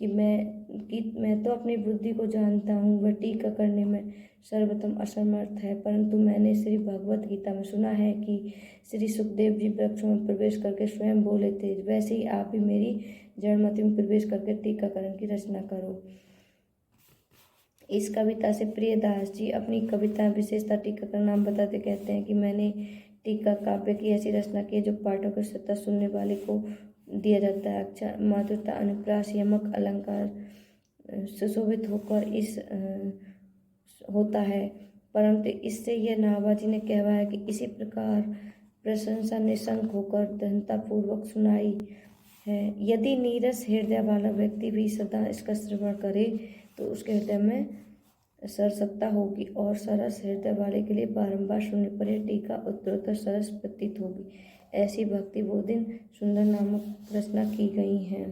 कि मैं तो अपनी बुद्धि को जानता हूँ, वह टीका करने में सर्वोत्तम असमर्थ है, परंतु मैंने श्री भगवत गीता में सुना है कि श्री सुखदेव जी वृक्षों में प्रवेश करके स्वयं बोले थे, वैसे ही आप भी मेरी जड़मति में प्रवेश करके टीकाकरण की रचना करो। इस कविता से प्रियदास जी अपनी कविता विशेषता टीकाकरण नाम बताते कहते हैं कि मैंने टीका काव्य की ऐसी रचना की है जो पाठक को सतत सुनने वाले को दिया जाता है। अक्षर माधुरता, अनुप्रास, यमक, अलंकार सुशोभित होकर इस होता है, परंतु इससे यह नाभाजी ने कहवाया कि इसी प्रकार प्रशंसा निशंक होकर दृढ़तापूर्वक सुनाई है। यदि नीरस हृदय वाला व्यक्ति भी सदा इसका श्रवण करे तो उसके हृदय में सरसता होगी, और सरस हृदय वाले के लिए बारंबार सुनने पर यह टीका उत्तरोत्तर सरस प्रतीत होगी। ऐसी भक्ति बोधिन सुंदर नामक रचना की गई है।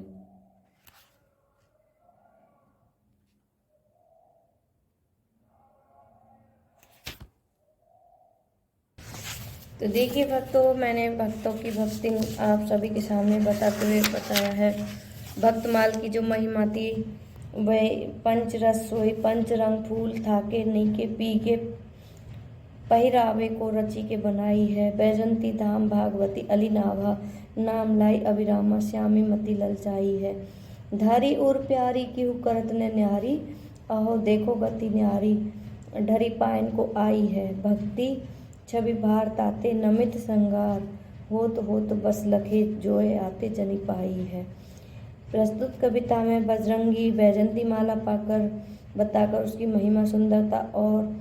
तो देखिए भक्तों, मैंने भक्तों की भक्ति आप सभी के सामने बताते हुए बताया है। भक्तमाल की जो महिमा थी वह पंचरस सोई, पंच रंग फूल थाके नीके पीके पहिरावे को रची के बनाई है। बैजंती धाम भागवती अली नाभा, नाम लाई अभिरामा श्यामी मति ललचाई है। धारी और प्यारी की करत ने न्यारी, अहो देखो गति न्यारी ढरी पायन को आई है। भक्ति छवि भार ताते नमित संगार, होत बस लखे जोए आते जनी पाई है। प्रस्तुत कविता में बजरंगी बैजंती माला पाकर बताकर उसकी महिमा, सुंदरता और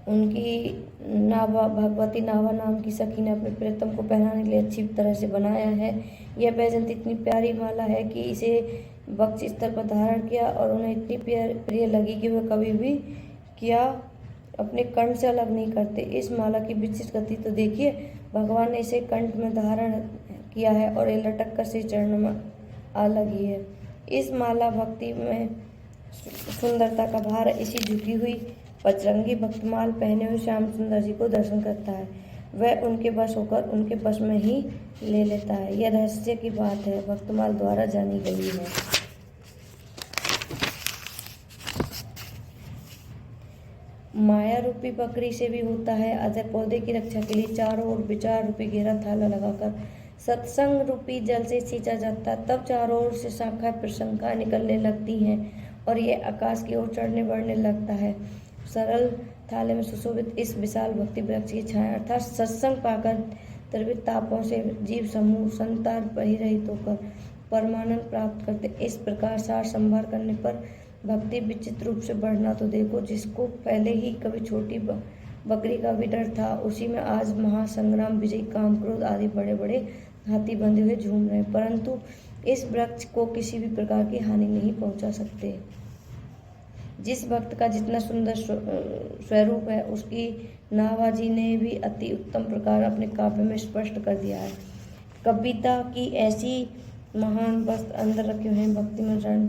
उनकी नाभा भगवती नाभा नाम की सखी ने अपने प्रियतम को पहनाने के लिए अच्छी तरह से बनाया है। यह बैजंती इतनी प्यारी माला है कि इसे वक्ष स्तर पर धारण किया और उन्हें इतनी प्रिय लगी कि वह कभी भी क्या अपने कंठ से अलग नहीं करते। इस माला की विशिष्ट गति तो देखिए, भगवान ने इसे कंठ में धारण किया है और ये लटक कर श्री चरणों में आ लगी है। इस माला भक्ति में सुंदरता का भार इसी झुकी हुई बजरंगी भक्तमाल पहने हुए श्याम सुंदर जी को दर्शन करता है, वह उनके बस होकर उनके बस में ही ले लेता है। यह रहस्य की बात है, भक्तमाल द्वारा जानी गई है। माया रूपी बकरी से भी होता है अतः पौधे की रक्षा के लिए चारों ओर विचार रूपी घेरा थाला लगाकर सत्संग रूपी जल से सींचा जाता है। तब चारों ओर से शाखा प्रशंका निकलने लगती हैं और यह आकाश की ओर चढ़ने बढ़ने लगता है। सरल थाले में सुशोभित इस विशाल भक्ति वृक्ष की छाया अर्थात सत्संग पाकर त्रिविध तापों से जीव समूह संतान परिरहित होकर परमानंद प्राप्त करते। इस प्रकार सार संभार करने पर भक्ति विचित्र रूप से बढ़ना तो देखो, जिसको पहले ही कभी छोटी बकरी का भी डर था, उसी में आज महासंग्राम विजयी काम क्रोध आदि बड़े बड़े हाथी बंधे हुए झूम रहे, परंतु इस वृक्ष को किसी भी प्रकार की हानि नहीं पहुंचा सकते। जिस भक्त का जितना सुंदर स्वरूप है उसकी नाभाजी ने भी अति उत्तम प्रकार अपने काव्य में स्पष्ट कर दिया है। कविता की ऐसी महान वस्तु अंदर रखे हुए हैं भक्ति में रण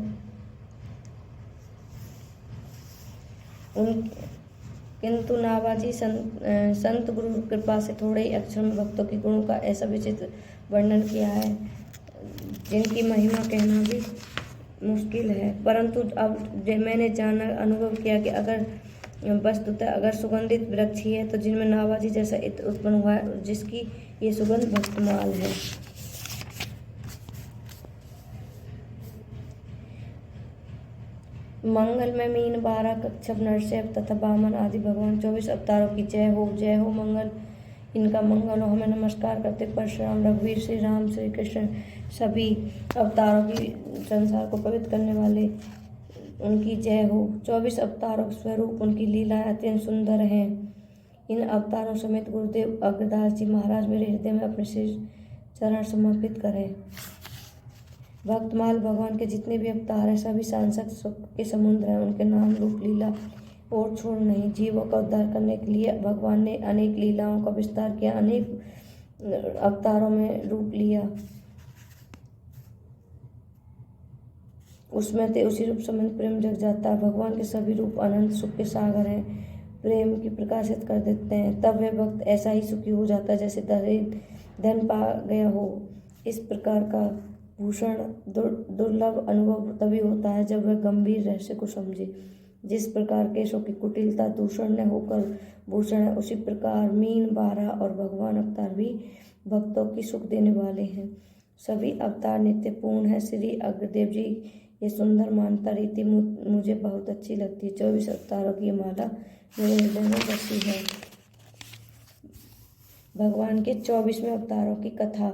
किंतु नाभाजी संत गुरु कृपा से थोड़े ही अक्षर में भक्तों के गुणों का ऐसा विचित्र वर्णन किया है जिनकी महिमा कहना भी मुश्किल है। परंतु अब मैंने जाना अनुभव किया कि अगर वस्तुतः अगर सुगंधित वृक्ष ही है तो जिनमें नाभाजी जैसा इत्र उत्पन्न हुआ है, जिसकी ये सुगंध भक्तमाल है। मंगल में मीन 12 कच्छप नरसिंह तथा वामन आदि भगवान 24 अवतारों की जय हो मंगल इनका मंगल हो। हमें नमस्कार करते परशुराम रघुवीर श्री राम श्री कृष्ण सभी अवतारों की संसार को पवित्र करने वाले उनकी जय हो। 24 अवतारों के स्वरूप उनकी लीलाएं अत्यंत सुंदर हैं। इन अवतारों समेत गुरुदेव अग्रदास जी महाराज मेरे हृदय में अपने श्री चरण समर्पित करें। भक्तमाल भगवान के जितने भी अवतार हैं सभी सांसक सुख के समुद्र हैं। उनके नाम रूप लीला और छोड़ नहीं। जीवों का उद्धार करने के लिए भगवान ने अनेक लीलाओं का विस्तार किया, अनेक अवतारों में रूप लिया, उसमें थे उसी रूप संबंध प्रेम जग जाता है। भगवान के सभी रूप अनंत सुख के सागर हैं, प्रेम की प्रकाशित कर देते हैं। तब वह भक्त ऐसा ही सुखी हो जाता है जैसे धन पा गया हो। इस प्रकार का भूषण दुर्लभ अनुभव तभी होता है जब वह गंभीर रहस्य को समझे। जिस प्रकार केशों की कुटिलता दूषण न होकर भूषण है, उसी प्रकार मीन, बारह और भगवान अवतार भी भक्तों की सुख देने वाले हैं। सभी अवतार नित्यपूर्ण है। श्री अग्रदेव जी ये सुंदर मानता रीति मुझे बहुत अच्छी लगती है। 24 अवतारों की माला मेरे हृदय में बसी है। भगवान के 24वें अवतारों की कथा।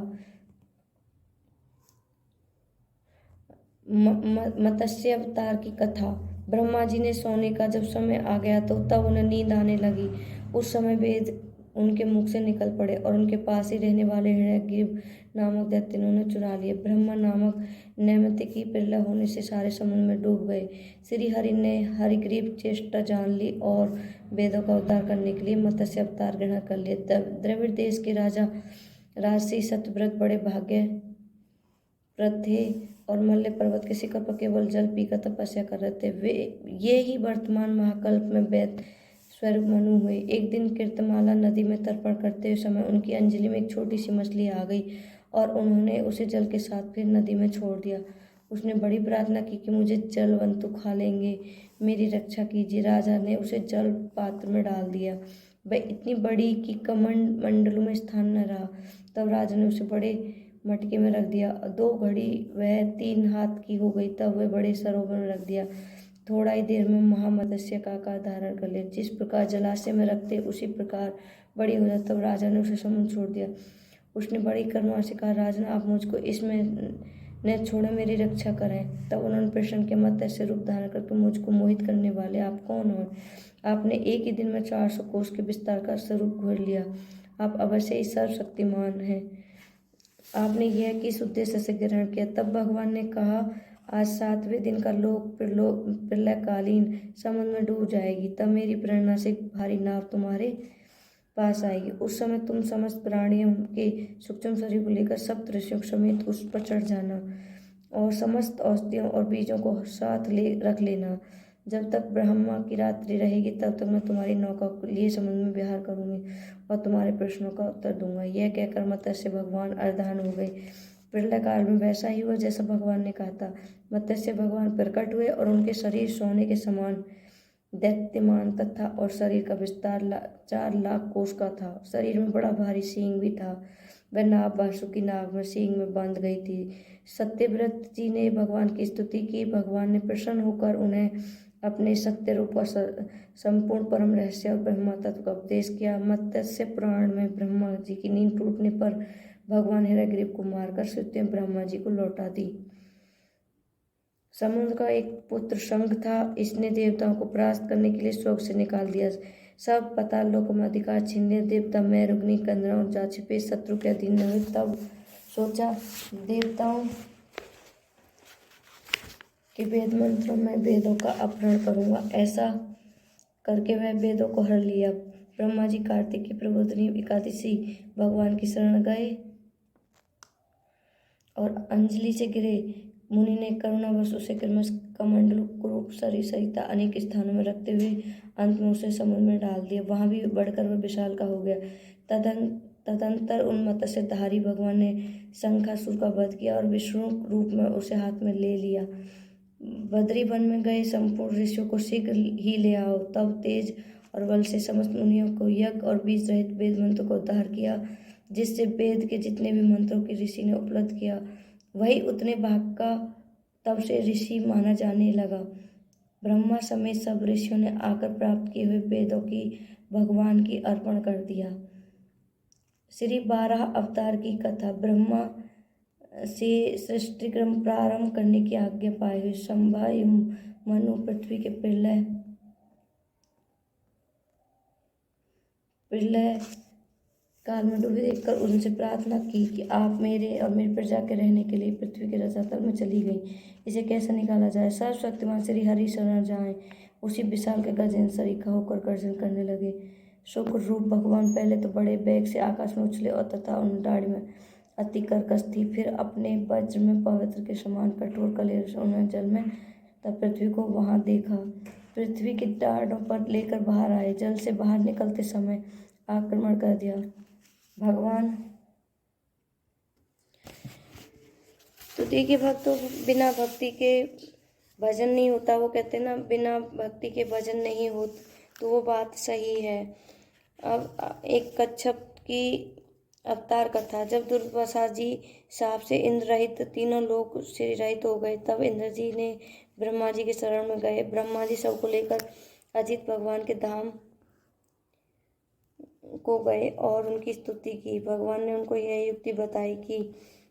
मत्स्य अवतार की कथा। ब्रह्मा जी ने सोने का जब समय आ गया तो तब उन्हें नींद आने लगी। उस समय वेद उनके मुख से निकल पड़े और उनके पास ही रहने वाले हिरण्यग्रीव नामक दैत्य ने उन्हें चुरा लिए। ब्रह्मा नामक नैमित्तिक की प्रलय होने से सारे समुद्र में डूब गए। श्री हरि ने हरिग्रीव चेष्टा जान ली और वेदों का उद्धार करने के लिए मत्स्य अवतार ग्रहण कर लिया। द्रविड़ देश के राजा राजसी सत्यव्रत बड़े भाग्यप्रद थे और मल्य पर्वत के शिखर पर केवल जल पीकर तपस्या कर रहे थे। वे ये ही वर्तमान महाकल्प में वैद्य स्वरूप मनु हुए। एक दिन कीर्तमाला नदी में तर्पण करते हुए समय उनकी अंजलि में एक छोटी सी मछली आ गई और उन्होंने उसे जल के साथ फिर नदी में छोड़ दिया। उसने बड़ी प्रार्थना की कि मुझे जलवंतु खा लेंगे, मेरी रक्षा कीजिए। राजा ने उसे जल पात्र में डाल दिया। वह इतनी बड़ी कि कमंड मंडलों में स्थान न रहा। तब राजा ने उसे बड़े मटके में रख दिया। 2 घड़ी वह 3 हाथ की हो गई। तब वह बड़े सरोवर में रख दिया। थोड़ा ही देर में महामत्स्य का आकार धारण कर लिया। जिस प्रकार जलाशय में रखते उसी प्रकार बड़ी हो जाती। तब राजा ने उसे समुद्र छोड़ दिया। उसने बड़ी करुणा से कहा, राजन आप मुझको इसमें न छोड़े, मेरी रक्षा करें। तब उन्होंने प्रश्न किया, मत्स्य रूप धारण करके मुझको मोहित करने वाले आप कौन हो? आपने एक ही दिन में 400 कोस के विस्तार का स्वरूप घोर लिया। आप अवश्य ही सर्वशक्तिमान हैं। आपने यह किस उद्देश्य से ग्रहण किया? तब भगवान ने कहा, आज 7वें दिन का लोक प्रलयकालीन समुद्र में डूब जाएगी। तब मेरी प्रेरणा से भारी नाव तुम्हारे पास आएगी। उस समय तुम समस्त प्राणियों के सूक्ष्म शरीर को लेकर सप्त ऋषियों समेत उस पर चढ़ जाना और समस्त औषधियों और बीजों को साथ रख लेना। जब तक ब्रह्मा की रात्रि रहेगी तब तक मैं तुम्हारी नौका को लिए समुद्र में विहार करूंगी और तुम्हारे प्रश्नों का उत्तर दूंगा। यह कहकर मत्स्य भगवान अर्धान हो गए। प्रलय काल में वैसा ही हुआ जैसा भगवान ने कहा था। मत्स्य भगवान प्रकट हुए और उनके शरीर सोने के समान दैत्यमान तथा और शरीर का विस्तार 4 लाख कोस का था। शरीर में बड़ा भारी सींग भी था। वह नाव वासुकी नाग में सींग में बांध गई थी। सत्यव्रत जी ने भगवान की स्तुति की। भगवान ने प्रसन्न होकर उन्हें अपने सत्य रूप और संपूर्ण परम रहस्य और ब्रह्मा तत्व का उपदेश किया। मत्स्य पुराण में ब्रह्मा जी की नींद टूटने पर भगवान हिरण्यग्रीव को मारकर सुते ब्रह्मा जी को लौटा दी। समुद्र का एक पुत्र शंख था। इसने देवताओं को परास्त करने के लिए स्वर्ग से निकाल दिया। सब पाताल लोक में अधिकार छीन लिया। देवता मैरुग्नि कंदरों जा छिपे शत्रु के अधीन न हुए। तब सोचा, देवताओं के वेद मंत्रों में वेदों का अपहरण करूंगा। ऐसा करके वह वेदों को हर लिया। ब्रह्मा जी कार्तिक की प्रबोधनी एकादशी भगवान की शरण गए और अंजलि से गिरे। मुनि ने करुणावश उसे क्रमश कमंडलू कुरूप सरिता अनेक स्थानों में रखते हुए अंत में उसे समुद्र में डाल दिया। वहां भी बढ़कर वह विशाल का हो गया। तदंतर उन मत्स्यधारी भगवान ने शंखासुर का वध किया और विष्णु रूप में उसे हाथ में ले लिया। बद्री वन में गए संपूर्ण ऋषियों को शीघ्र ही ले आओ। तब तेज और बल से समस्त मुनियों को यज्ञ और बीज रहित वेद मंत्र को उद्धार किया, जिससे वेद के जितने भी मंत्रों की ऋषि ने उपलब्ध किया वही उतने भाग का तब से ऋषि माना जाने लगा। ब्रह्मा समेत सब ऋषियों ने आकर प्राप्त किए हुए वेदों की भगवान की अर्पण कर दिया। श्री 12 अवतार की कथा। ब्रह्मा से सृष्टि क्रम प्रारंभ करने की आज्ञा पाए हुए संभायु मनु पृथ्वी के प्रलय काल में डूबी देखकर उनसे प्रार्थना की कि आप मेरे और मेरी प्रजा के रहने के लिए पृथ्वी के रसातल में चली गई, इसे कैसे निकाला जाए। सर्वशक्तिमान श्री हरि शरण जाएं। उसी विशाल के गजेंद्र सरीखा होकर गर्जन करने लगे। शुक्र रूप भगवान पहले तो बड़े वेग से आकाश में उछले और तथा उन दाढ़ी में अति कर्कश थी। फिर अपने वज्र में पवित्र के समान कठोर कलेर से उन्होंने जल में तब पृथ्वी को वहां देखा। पृथ्वी की डाढ़ों पर लेकर बाहर आए, जल से बाहर निकलते समय आक्रमण कर दिया। भगवान तो देखिए भक्तों, बिना भक्ति के भजन नहीं होता। वो कहते ना, बिना भक्ति के भजन नहीं हो, तो वो बात सही है। अब एक कच्छप की अवतार कथा। जब दुर्वासा जी शाप से इंद्र रहित तीनों लोग से रहित हो गए, तब इंद्र जी ने ब्रह्मा जी के शरण में गए। ब्रह्मा जी सबको लेकर अजित भगवान के धाम को गए और उनकी स्तुति की। भगवान ने उनको यह युक्ति बताई कि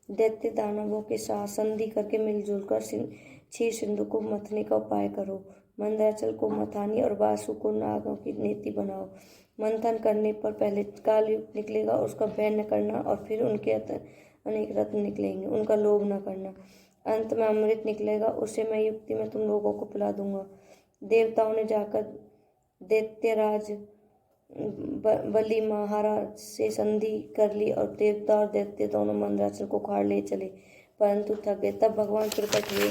दैत्य दानवों के साथ संधि करके मिलजुल कर क्षीर सिंधु को मथने का उपाय करो। मंदराचल को मथानी और वासु को नागों की नेति बनाओ। मंथन करने पर पहले कालयुग निकलेगा, उसका भय न करना, और फिर उनके अनेक रत्न निकलेंगे, उनका लोभ न करना। अंत में अमृत निकलेगा, उसे मैं युक्ति में तुम लोगों को पिला दूंगा। देवताओं ने जाकर दैत्यराज बलि महाराज से संधि कर ली और देवता और दैत्य दोनों मंदराचल को उखाड़ ले चले, परंतु थक गए। तब भगवान प्रकट हुए,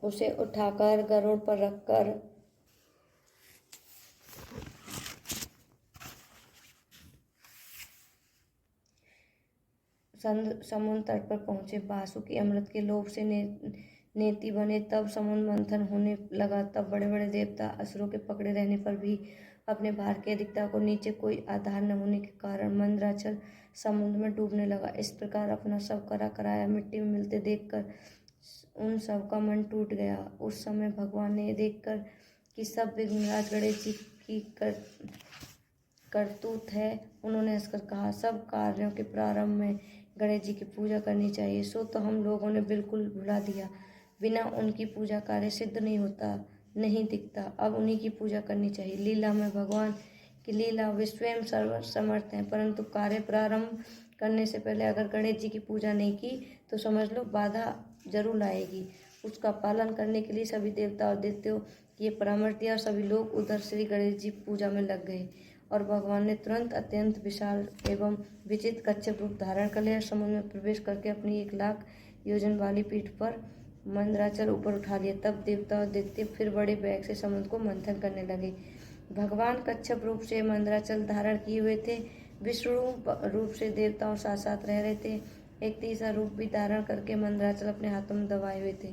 उसे उठाकर गरुड़ पर रखकर समुद्र तट पर पहुंचे। वासुकी अमृत के लोभ से नेति बने। तब समुद्र मंथन होने लगा। तब बड़े बड़े देवता असुरों के पकड़े रहने पर भी अपने भार की अधिकता को नीचे कोई आधार न होने के कारण मंदराचल समुद्र में डूबने लगा। इस प्रकार अपना सब करा कराया मिट्टी में मिलते देखकर उन सब का मन टूट गया। उस समय भगवान ने देखकर कि सब विघ्नराज गणेश जी की करतूत है, उन्होंने हंसकर कहा, सब कार्यों के प्रारंभ में गणेश जी की पूजा करनी चाहिए। सो तो हम लोगों ने बिल्कुल भुला दिया। बिना उनकी पूजा कार्य सिद्ध नहीं होता, नहीं दिखता। अब उन्हीं की पूजा करनी चाहिए। लीला में भगवान की लीला वे स्वयं सर्व समर्थ हैं, परंतु कार्य प्रारंभ करने से पहले अगर गणेश जी की पूजा नहीं की तो समझ लो बाधा जरूर आएगी। उसका पालन करने के लिए सभी देवता और दैत्यों की परामर्श दिया और सभी लोग उधर श्री गणेश जी पूजा में लग गए। और भगवान ने तुरंत अत्यंत विशाल एवं विचित्र कच्छप रूप धारण कर लिया। समुद्र में प्रवेश करके अपनी 1,00,000 योजन वाली पीठ पर मंदराचल ऊपर उठा लिया। तब देवता और दैत्य फिर बड़े वेग से समुद्र को मंथन करने लगे। भगवान कच्छप रूप से मंदराचल धारण किए हुए थे। विष्णु रूप से देवताओं साथ साथ रह रहे थे। एक तीसरा रूप भी धारण करके मंदराचल अपने हाथों में दबाए हुए थे,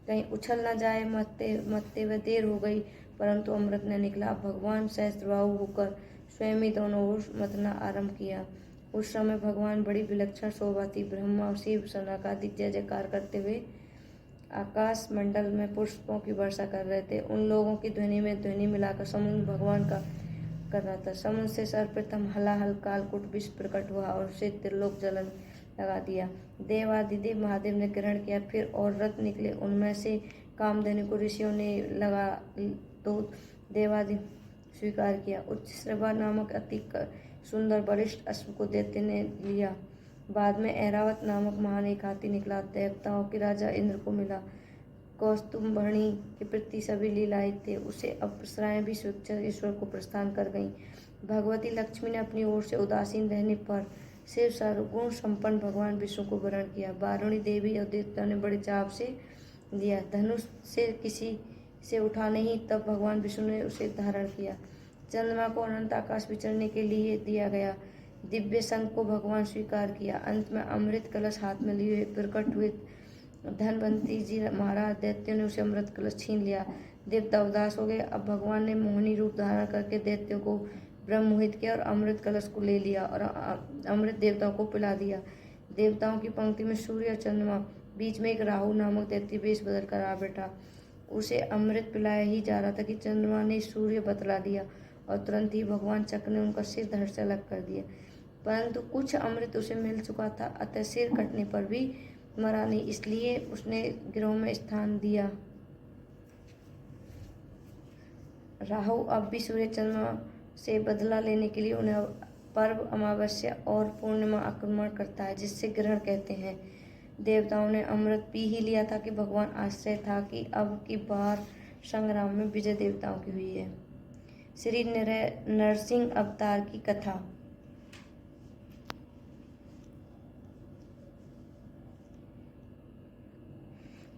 कहीं उछल न जाए। मरते हुए देर हो गई, परंतु अमृत न निकला। अब भगवान सहस्त्रबाहु होकर स्वयं ही दोनों ओर मथना आरंभ किया। उस समय भगवान बड़ी विलक्षण शोभा थी। ब्रह्मा और शिव सनकादिक जय जयकार करते हुए आकाश मंडल में पुष्पों की वर्षा कर रहे थे। उन लोगों की ध्वनि में ध्वनि मिलाकर समुद्र भगवान का कर रहा था। समुद्र से सर्वप्रथम हलाहल कालकूट विष प्रकट हुआ और उसे त्रिलोक जलन लगा दिया। देवादिदेव महादेव ने ग्रहण किया। फिर और रत्न निकले, उनमें से कामधेनु को ऋषियों ने लगा तो देवादि स्वीकार किया। उच्चश्रवा नामक अति सुंदर वरिष्ठ अश्व को दैत्य ने लिया। बाद में ऐरावत नामक महान एक हाथी निकला, देवताओं के राजा इंद्र को मिला। कौस्तुभमणि के प्रति सभी लीलाएं थे। उसे अप्सराएं भी स्वेच्छा ईश्वर को प्रस्थान कर गईं। भगवती लक्ष्मी ने अपनी ओर से उदासीन रहने पर शिव सर्वगुण संपन्न भगवान विष्णु को वरण किया। वारुणी देवी और देवताओं ने बड़े चाव से दिया। धनुष से किसी से उठा नहीं, तब भगवान विष्णु ने उसे धारण किया। चंद्रमा को अनंत आकाश विचरने के लिए दिया गया। दिव्य शंख को भगवान स्वीकार किया। अंत में अमृत कलश हाथ में लिए प्रकट हुए धनवंतरी जी महाराज। दैत्यों ने उसे अमृत कलश छीन लिया। देवता उदास हो गए। अब भगवान ने मोहिनी रूप धारण करके दैत्यों को ब्रह्मोहित किया और अमृत कलश को ले लिया और अमृत देवताओं को पिला दिया। देवताओं की पंक्ति में सूर्य और चंद्रमा, बीच में एक राहु नामक दैत्य वेश बदल कर आ बैठा। उसे अमृत पिलाया ही जा रहा था कि चंद्रमा ने सूर्य बतला दिया और तुरंत ही भगवान चक्र ने उनका सिर धड़ से अलग कर दिया। परंतु कुछ अमृत उसे मिल चुका था, अतः सिर कटने पर भी मरा नहीं, इसलिए उसने गिरोह में स्थान दिया। राहु अब भी सूर्य चंद्रमा से बदला लेने के लिए उन्हें पर्व, अमावस्या और पूर्णिमा आक्रमण करता है, जिससे ग्रहण कहते हैं। देवताओं ने अमृत पी ही लिया था कि भगवान आश्चर्य था कि अब की बार संग्राम में विजय देवताओं की हुई है। श्री नरसिंह अवतार की कथा।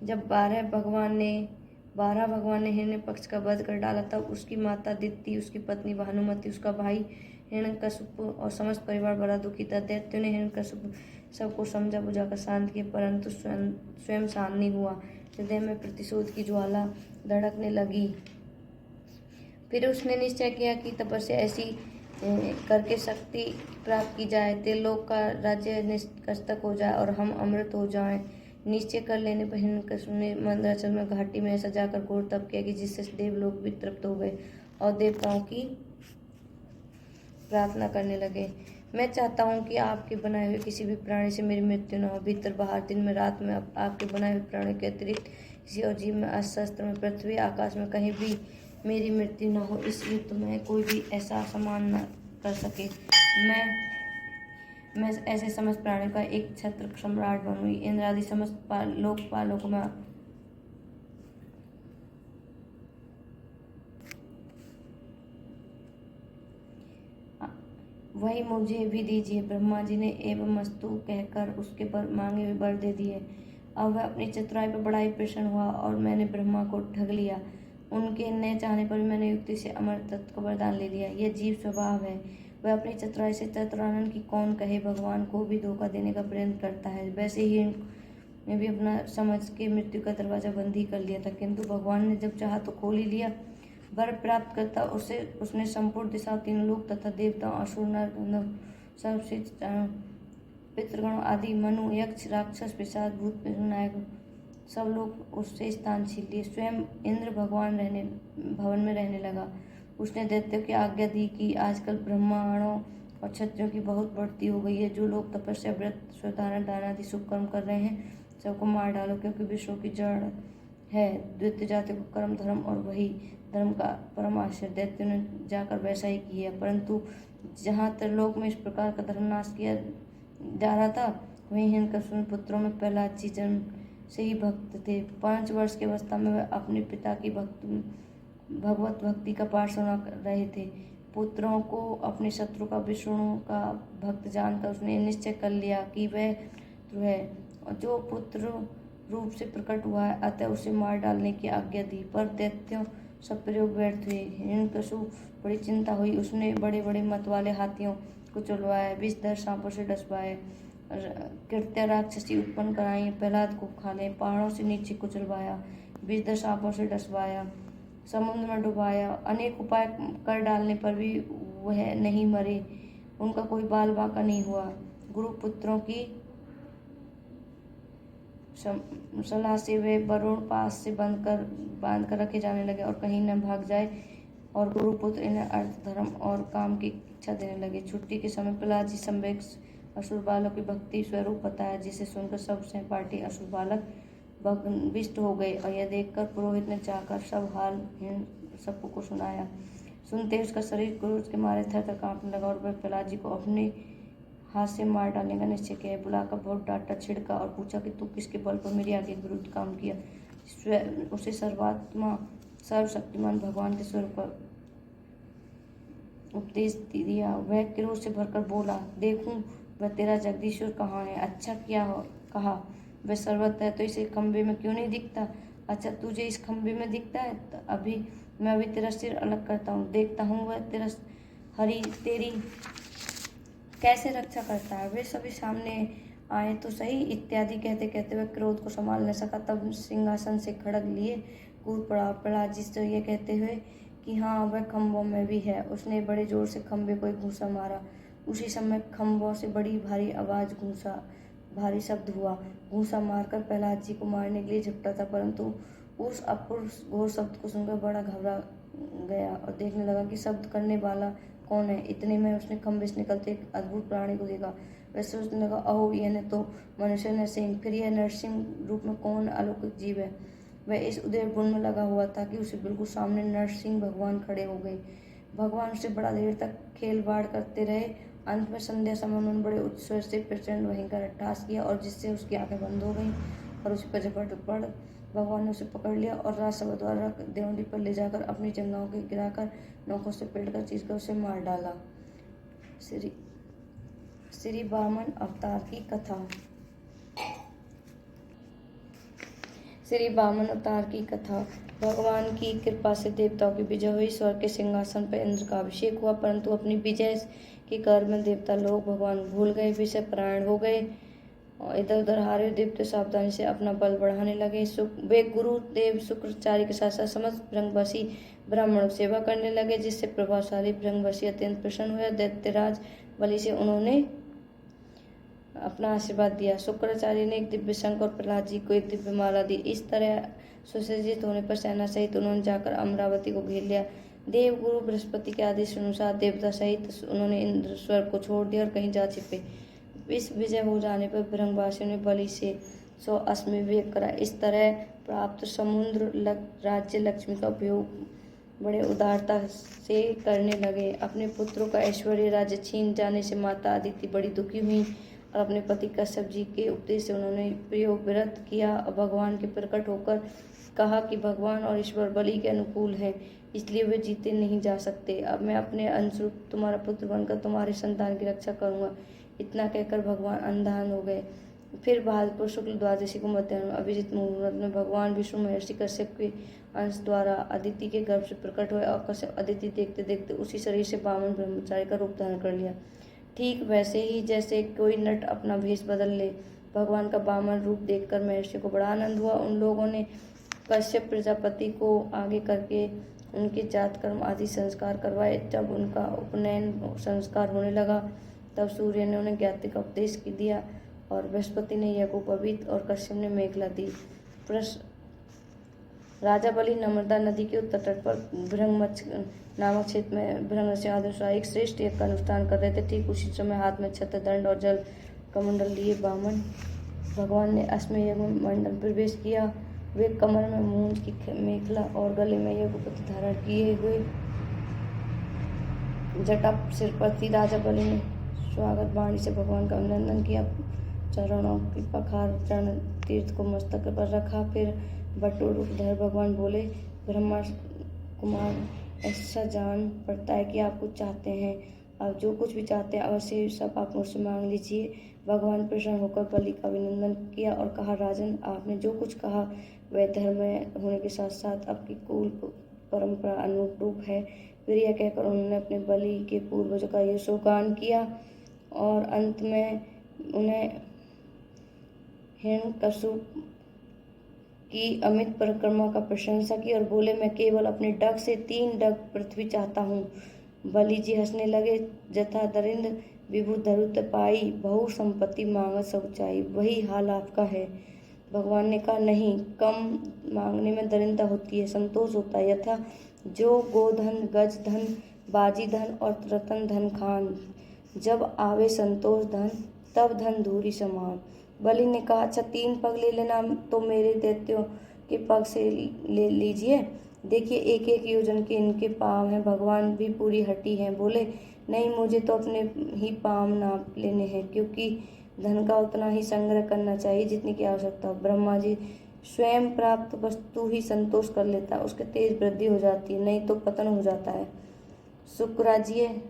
जब 12 भगवान ने हिरण्यकश्यप का वध कर डाला, तब उसकी माता दिति, उसकी पत्नी भानुमति, उसका भाई हिरण्यकश्यप और समस्त परिवार बड़ा दुखी था। दैत्यों ने हिरण्यकश्यप सबको समझा बुझाकर शांत किया, परंतु स्वयं शांत नहीं हुआ। हृदय में प्रतिशोध की ज्वाला धड़कने लगी। फिर उसने निश्चय किया कि तपस्या ऐसी करके शक्ति प्राप्त की जाए, त्रिलोक का राज्य निष्कंटक हो जाए और हम अमृत हो जाएं। निश्चय कर लेने पर हिरण्यकश्यप ने मंदराचल में घाटी में ऐसा जाकर घोर तप किया कि जिससे देवलोक भी तृप्त हो गए और देवताओं की प्रार्थना करने लगे। मैं चाहता हूँ कि आपके बनाए हुए किसी भी प्राणी से मेरी मृत्यु न हो। भीतर बाहर, दिन में रात में आपके बनाए हुए प्राणी के अतिरिक्त किसी और जीव में, अस्त्र में, पृथ्वी आकाश में कहीं भी मेरी मृत्यु न हो, इस युद्ध में कोई भी ऐसा सम्मान न कर सके। मैं ऐसे समस्त प्राणियों का एक छत्र सम्राट बनूंगी। इंद्र आदि समस्त लोकपालों को मैं वही मुझे भी दीजिए। ब्रह्मा जी ने एवमस्तु कहकर उसके पर मांगे हुए वर दे दिए। अब वह अपनी चतुराई पर बड़ा ही प्रसन्न हुआ और मैंने ब्रह्मा को ठग लिया। उनके न चाहने पर भी मैंने युक्ति से अमर तत्व का वरदान ले लिया। यह जीव स्वभाव है, वह अपनी चतुराई से चतुरानन की कौन कहे, भगवान को भी धोखा देने का प्रयत्न करता है। वैसे ही ने भी अपना समझ के मृत्यु का दरवाजा बंद ही कर लिया था, किंतु भगवान ने जब चाहा तो खोल ही लिया। वर प्राप्त करता उसने संपूर्ण दिशा, तीन लोक तथा देवताओं, असुर, नर, गंधर्व, सर्वश्रेष्ठ पितृगण आदि, मनु, यक्ष, राक्षस, पिशाच, भूत, नायक सब लोग उससे स्थान छीन लिए। स्वयं इंद्र भवन में रहने लगा। उसने दैत्यों की आज्ञा दी कि आजकल ब्राह्मणों और क्षत्रियों की बहुत बढ़ती हो गई है। जो लोग तपस्या, व्रत, स्वधारण, दान आदि शुभ कर्म कर रहे हैं, सबको मार डालो, क्योंकि विश्व की जड़ है द्वितीय जाति को कर्म धर्म और वही धर्म का परम आश्रय। दैत्यों ने जाकर वैसा ही किया, परंतु जहाँ त्रिलोक में इस प्रकार का धर्मनाश किया जा रहा था, वहीं हिरण्यकश्यप पुत्रों में प्रहलाद जी जन्म से ही भक्त थे। 5 वर्ष की अवस्था में वह अपने पिता की भगवत भक्ति का पाठ सुना रहे थे। पुत्रों को अपने शत्रु का, विष्णु का भक्त जानकर उसने निश्चय कर लिया कि वह है जो पुत्र रूप से प्रकट हुआ है, अतः उसे मार डालने की आज्ञा दी। पर दैत्यों सब प्रयोग व्यर्थ हुए। हिरण्यकश्यप बड़ी चिंता हुई। उसने बड़े बड़े मत वाले हाथियों को चलवाया, विषधर सांपों से डसवाए, कृत्य राक्षसी उत्पन्न कराई, प्रहलाद को खा ले, पहाड़ों से नीचे कुचलवाया, विषधर सांपों से डसवाया, समुद्र में डुबाया। अनेक उपाय कर डालने पर भी वह नहीं मरे, उनका कोई बाल बांका नहीं हुआ। गुरु पुत्रों की सलाह से वे वरुण पास से बांध कर रखे जाने लगे और कहीं न भाग जाए, और गुरुपुत्र इन्हें अर्थ, धर्म और काम की इच्छा देने लगे। छुट्टी के समय प्रहलाद जी सम्यक असुर बालक की भक्ति स्वरूप बताया, जिसे सुनकर सब सहपाठी असुर बालक भगविष्ट हो गए, और यह देखकर पुरोहित ने जाकर सब हाल सबको सुनाया। सुनते उसका शरीर क्रोध के मारे थर थर कांपने लगा और वह प्रहलाद जी को अपने हाथ से मार डालने का निश्चय किया। बुलाकर बहुत डांटा, छिड़का और पूछा कि तू किसके बल पर मेरी आज्ञा के विरुद्ध काम किया। उसे सर्वात्मा सर्वशक्तिमान भगवान के स्वरूप का उपदेश दिया। वह क्रोध से भरकर बोला, देखूं वह तेरा जगदीश्वर कहाँ है? अच्छा क्या कहा, वह सर्वत्र है तो इसे खंबे में क्यों नहीं दिखता? अच्छा, तुझे इस खंबे में दिखता है तो मैं अभी तेरा सिर अलग करता हूँ, देखता हूँ वह तेरी कैसे रक्षा करता है। वे सभी सामने आए तो सही, इत्यादि कहते कहते वह क्रोध को संभाल न सका, तब सिंहासन से खड़ग लिए कूद पड़ा। प्रहलाद जी से यह कहते हुए कि हाँ, वह खंभों में भी है। उसने बड़े जोर से खंभे को एक घूंसा मारा। उसी समय खंभों से बड़ी भारी आवाज, भारी शब्द हुआ। घूंसा मारकर प्रहलाद जी को मारने के लिए झपटा था, परंतु उस अपूर्व घोर शब्द को सुनकर बड़ा घबरा गया और देखने लगा कि शब्द करने वाला कौन है। इतने में उसने खंभे से निकलते एक अद्भुत प्राणी को देखा। वह सोचने लगा, अहो, यह तो मनुष्य नरसिंह, फिर यह नरसिंह रूप में कौन अलौकिक जीव है। वह इस उदय गुण में लगा हुआ था कि उसे बिल्कुल सामने नरसिंह भगवान खड़े हो गए। भगवान उससे बड़ा देर तक खेलवाड़ करते रहे। अंत में संध्या समय उन्होंने बड़े उत्सव से प्रचंड भयंकर अट्टहास किया, और जिससे उसकी आंखें बंद हो गईं और उसे पर झपट पड़ भगवान ने उसे पकड़ लिया और राजसभा द्वारा देवली पर ले जाकर अपनी जंघाओं के गिराकर नोकों से पेड़कर चीरकर उसे मार डाला। श्री वामन अवतार की कथा। श्री वामन अवतार की कथा। भगवान की कृपा से देवताओं की विजय हुई, स्वर्ग के सिंहासन पर इंद्र का अभिषेक हुआ, परंतु अपनी विजय के गर्व में देवता लोग भगवान भूल गए, विषय परायण हो गए और इधर उधर हारे देवते सावधानी से अपना बल बढ़ाने लगे। वे गुरुदेव शुक्राचार्य के साथ साथ समस्त ब्रह्मवासी ब्राह्मणों की सेवा करने लगे, जिससे प्रभावशाली ब्रह्मवासी अत्यंत प्रसन्न हुआ। दैत्यराज बलि से उन्होंने अपना आशीर्वाद दिया। शुक्राचार्य ने एक दिव्य शंख और प्रहलाद जी को एक दिव्य माला दी। इस तरह सुसज्जित होने पर सेना सहित उन्होंने जाकर अमरावती को घेर लिया। देव गुरु बृहस्पति के आदेश अनुसार देवता सहित उन्होंने इंद्र स्वर्ग को छोड़ दिया और कहीं जा छिपे। इस विजय हो जाने पर ब्रह्मवासियों ने बलि से 100 अश्वमेध करा। इस तरह प्राप्त समुद्र राज्य लक्ष्मी का उपयोग बड़े उदारता से करने लगे। अपने पुत्रों का ऐश्वर्य राज्य छीन जाने से माता अदिति बड़ी दुखी हुई और अपने पति कश्यप जी के उपदेश से उन्होंने प्रयोग व्रत किया और भगवान के प्रकट होकर कहा कि भगवान और ईश्वर बलि के अनुकूल हैं, इसलिए वे जीते नहीं जा सकते। अब मैं अपने अंशरूप तुम्हारा पुत्र बनकर तुम्हारे संतान की रक्षा करूंगा। इतना कहकर भगवान अंधान हो गए। फिर भाद्रपद शुक्ल द्वादशी को मध्याह्न में अभिजीत मुहूर्त में भगवान विष्णु महर्षि कश्यप के अंश द्वारा अदिति के गर्भ से प्रकट हुए और कश्यप अदिति देखते देखते उसी शरीर से वामन ब्रह्मचारी का रूप धारण कर लिया। ठीक वैसे ही जैसे कोई नट अपना भेष बदल ले। भगवान का वामन रूप देखकर महर्षि को बड़ा आनंद हुआ। उन लोगों ने कश्यप प्रजापति को आगे करके उनके जात कर्म आदि संस्कार करवाए। जब उनका उपनयन संस्कार होने लगा तब सूर्य ने उन्हें ज्ञाति का उपदेश दिया और बृहस्पति ने यज्ञोपवीत और कश्यप ने मेखला दी। राजा बलि नर्मदा नदी के उत्तर तट पर भृंगमच्छ नामक क्षेत्र में भृंग से अनुसार एक श्रेष्ठ यज्ञ का अनुष्ठान कर रहे थे। ठीक उसी समय हाथ में छत्र दंड और जल कमंडल लिए वामन भगवान ने अश्वमेध यज्ञ मंडल में प्रवेश किया। वे कमर में मूंज की मेखला और गले में यज्ञोपवीत धारण किए हुए जटा सिर पर थी। राजा बलि ने स्वागत वाणी से भगवान का अभिनंदन किया, चरणों की पखार चरण तीर्थ को मस्तक पर रखा। फिर बटुक रूप धर भगवान बोले, ब्रह्मा कुमार, ऐसा जान पड़ता है कि आप कुछ चाहते हैं। अब जो कुछ भी चाहते हैं अवश्य सब आप मुझसे मांग लीजिए। भगवान प्रसन्न होकर बलि का अभिनंदन किया और कहा, राजन, आपने जो कुछ कहा वह धर्म होने के साथ साथ आपकी कुल परंपरा अनुरूप है। फिर यह कहकर उन्होंने अपने बलि के पूर्वजों का यशोगान किया और अंत में उन्हें हिरण्यकशिपु की अमित परिक्रमा का प्रशंसा की और बोले, मैं केवल अपने डग से 3 डग पृथ्वी चाहता हूँ। बलि जी हंसने लगे, जथा दरिंद्र विभु धरुत पाई, बहु संपत्ति मांगत सब ऊंचाई, वही हाल आपका है। भगवान ने कहा, नहीं, कम मांगने में दरिद्रता होती है, संतोष होता है। यथा जो गोधन गज धन बाजी धन और रतन धन खान, जब आवे संतोष धन तब धन धूरी समान। बलि ने कहा, अच्छा 3 पग ले लेना तो मेरे दैत्यों के पग से ले लीजिए। देखिए 1-1 योजन के इनके पाँव हैं। भगवान भी पूरी हड्डी हैं। बोले, नहीं, मुझे तो अपने ही पाँव नाप लेने हैं, क्योंकि धन का उतना ही संग्रह करना चाहिए जितनी की आवश्यकता हो। ब्रह्मा जी स्वयं प्राप्त वस्तु ही संतोष कर लेता है, उसके तेज वृद्धि हो जाती है, नहीं तो पतन हो जाता है। शुक्राचार्य